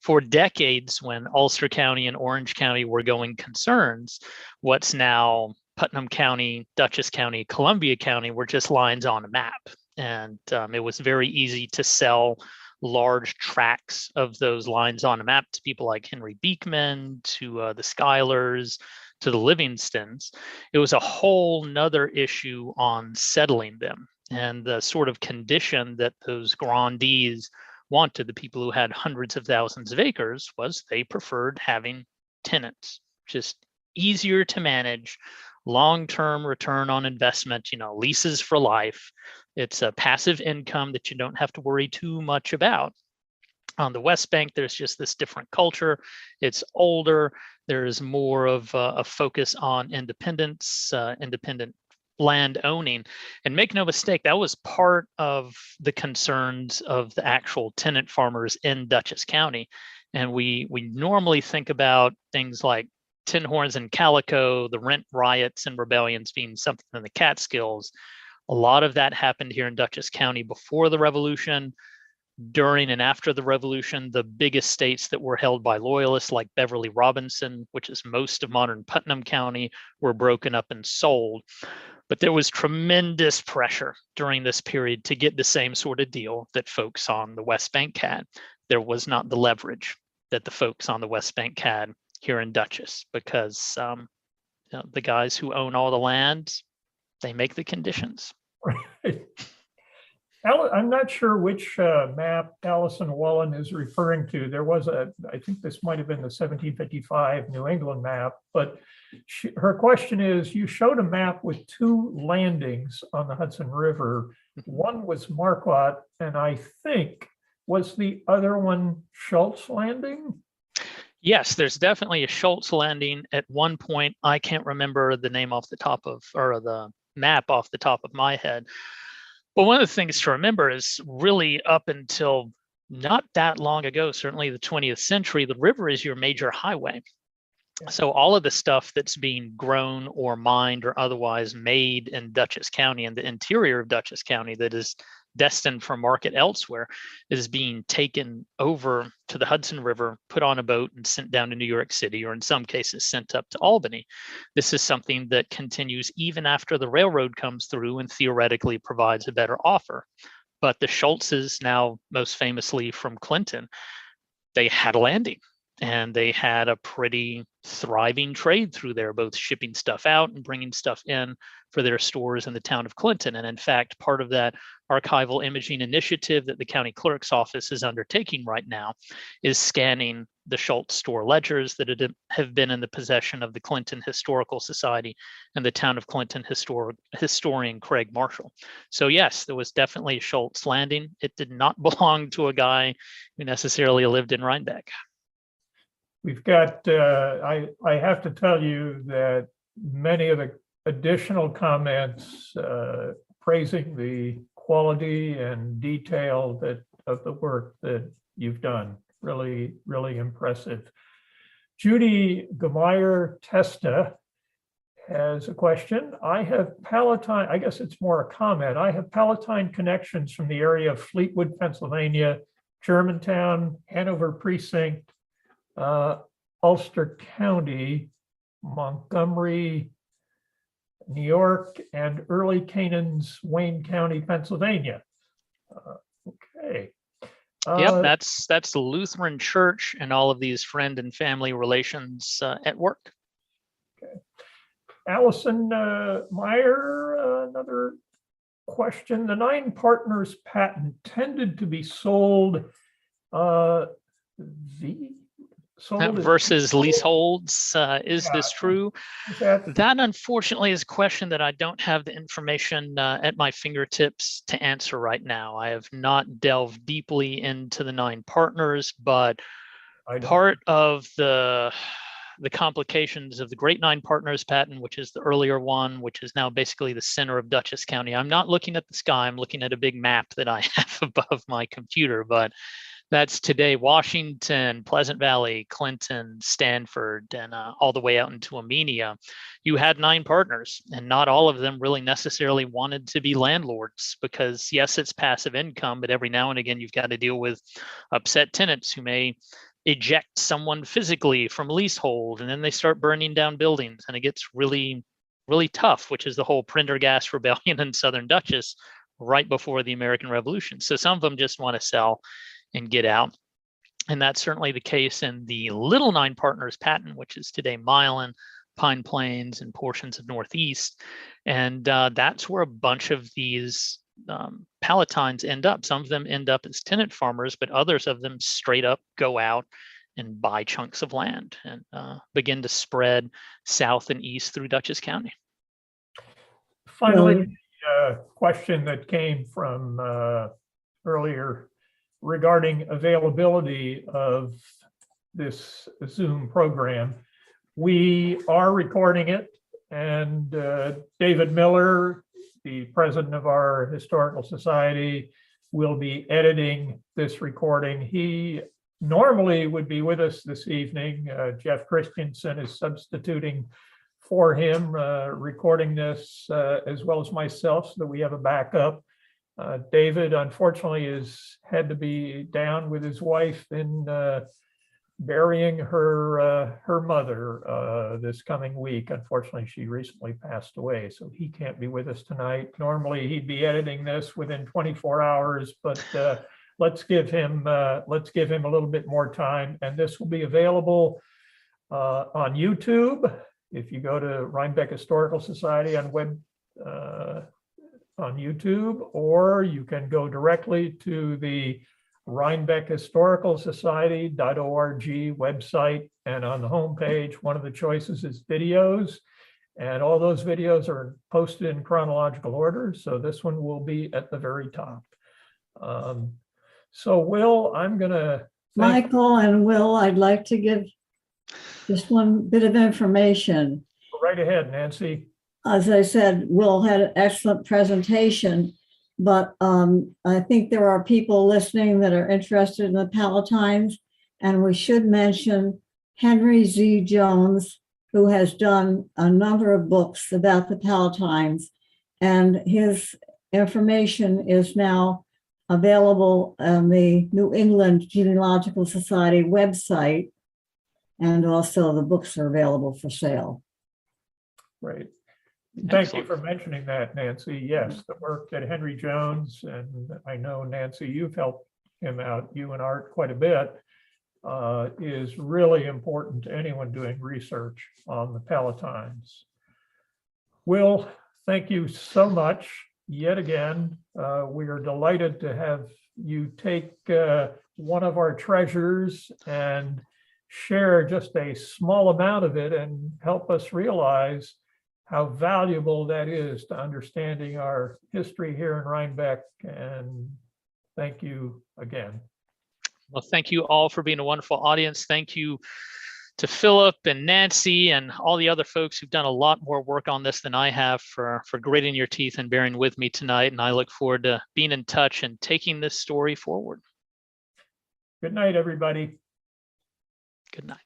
B: for decades, when Ulster County and Orange County were going concerns, what's now Putnam County, Dutchess County, Columbia County were just lines on a map. And it was very easy to sell large tracts of those lines on a map to people like Henry Beekman, to the Schuyler's, to the Livingstons. It was a whole nother issue on settling them, and the sort of condition that those grandees wanted, the people who had hundreds of thousands of acres, was they preferred having tenants, just easier to manage, long-term return on investment, leases for life. It's a passive income that you don't have to worry too much about. On the West Bank, there's just this different culture. It's older. There's more of a focus on independence, independent land owning. And make no mistake, that was part of the concerns of the actual tenant farmers in Dutchess County. And we normally think about things like Tin Horns and Calico, the rent riots and rebellions being something in the Catskills. A lot of that happened here in Dutchess County before the Revolution. during and after the Revolution, the big estates that were held by loyalists like Beverly Robinson, which is most of modern Putnam County, were broken up and sold. But there was tremendous pressure during this period to get the same sort of deal that folks on the West Bank had. There was not the leverage that the folks on the West Bank had here in Dutchess, because the guys who own all the land, they make the conditions.
A: I'm not sure which map Allison Wallen is referring to. There was I think this might have been the 1755 New England map, but her question is, you showed a map with two landings on the Hudson River. One was Marquatt, and I think, was the other one Schultz Landing?
B: Yes, there's definitely a Schultz Landing at one point. I can't remember the name off the top of, or the map off the top of my head. But one of the things to remember is really up until not that long ago, certainly the 20th century, the river is your major highway. So all of the stuff that's being grown or mined or otherwise made in Dutchess County and the interior of Dutchess County that is destined for market elsewhere is being taken over to the Hudson River, put on a boat and sent down to New York City, or in some cases sent up to Albany. This is something that continues even after the railroad comes through and theoretically provides a better offer. But the Schultzes, now most famously from Clinton, they had a landing and they had a pretty thriving trade through there, both shipping stuff out and bringing stuff in for their stores in the town of Clinton. And in fact, part of that archival imaging initiative that the county clerk's office is undertaking right now is scanning the Schultz store ledgers that have been in the possession of the Clinton Historical Society and the town of Clinton historian Craig Marshall. So yes, there was definitely a Schultz Landing. It did not belong to a guy who necessarily lived in Rhinebeck.
A: We've got, I have to tell you that many of the additional comments praising the quality and detail of the work that you've done, really, really impressive. Judy Gemeyer Testa has a question. I have Palatine, I guess it's more a comment. I have Palatine connections from the area of Fleetwood, Pennsylvania, Germantown, Hanover Precinct, Ulster County, Montgomery, New York, and early Canaan's Wayne County, Pennsylvania. Okay.
B: Yep, that's the Lutheran Church and all of these friend and family relations at work.
A: Okay. Allison Meyer, another question. The 9 partners patent tended to be sold
B: versus leaseholds. Is this true? That unfortunately is a question that I don't have the information at my fingertips to answer right now. I have not delved deeply into the 9 partners, but part of the complications of the Great 9 Partners patent, which is the earlier one, which is now basically the center of Dutchess County. I'm not looking at the sky, I'm looking at a big map that I have above my computer, but that's today Washington, Pleasant Valley, Clinton, Stanford, and all the way out into Amenia. You had 9 partners, and not all of them really necessarily wanted to be landlords because, yes, it's passive income, but every now and again, you've got to deal with upset tenants who may eject someone physically from leasehold, and then they start burning down buildings, and it gets really, really tough, which is the whole Prendergast Rebellion in Southern Dutchess right before the American Revolution. So some of them just want to sell and get out. And that's certainly the case in the Little 9 Partners patent, which is today Milan, Pine Plains, and portions of Northeast. And that's where a bunch of these Palatines end up. Some of them end up as tenant farmers, but others of them straight up go out and buy chunks of land and begin to spread south and east through Dutchess County.
A: Finally, a question that came from earlier regarding availability of this Zoom program. We are recording it, and David Miller, the president of our historical society, will be editing this recording. He normally would be with us this evening. Jeff Christensen is substituting for him, recording this as well as myself so that we have a backup. David, unfortunately, has had to be down with his wife in burying her mother this coming week. Unfortunately, she recently passed away, so he can't be with us tonight. Normally, he'd be editing this within 24 hours, but let's give him a little bit more time. And this will be available on YouTube. If you go to Rhinebeck Historical Society on YouTube, or you can go directly to the Rhinebeck Historical Society.org website, and on the homepage, one of the choices is videos, and all those videos are posted in chronological order. So this one will be at the very top. So Will, I'm gonna
C: Michael and Will, I'd like to give just one bit of information.
A: Go right ahead, Nancy.
C: As I said, Will had an excellent presentation, but I think there are people listening that are interested in the Palatines, and we should mention Henry Z. Jones, who has done a number of books about the Palatines, and his information is now available on the New England Genealogical Society website, and also the books are available for sale.
A: Right. Thank
B: Excellent.
A: you for mentioning that, Nancy. Yes, the work that Henry Jones, and I know, Nancy, you've helped him out, you and Art, quite a bit, is really important to anyone doing research on the Palatines. Will, thank you so much yet again. We are delighted to have you take one of our treasures and share just a small amount of it and help us realize how valuable that is to understanding our history here in Rhinebeck. And thank you again.
B: Well, thank you all for being a wonderful audience. Thank you to Philip and Nancy and all the other folks who've done a lot more work on this than I have for gritting your teeth and bearing with me tonight. And I look forward to being in touch and taking this story forward.
A: Good night, everybody.
B: Good night.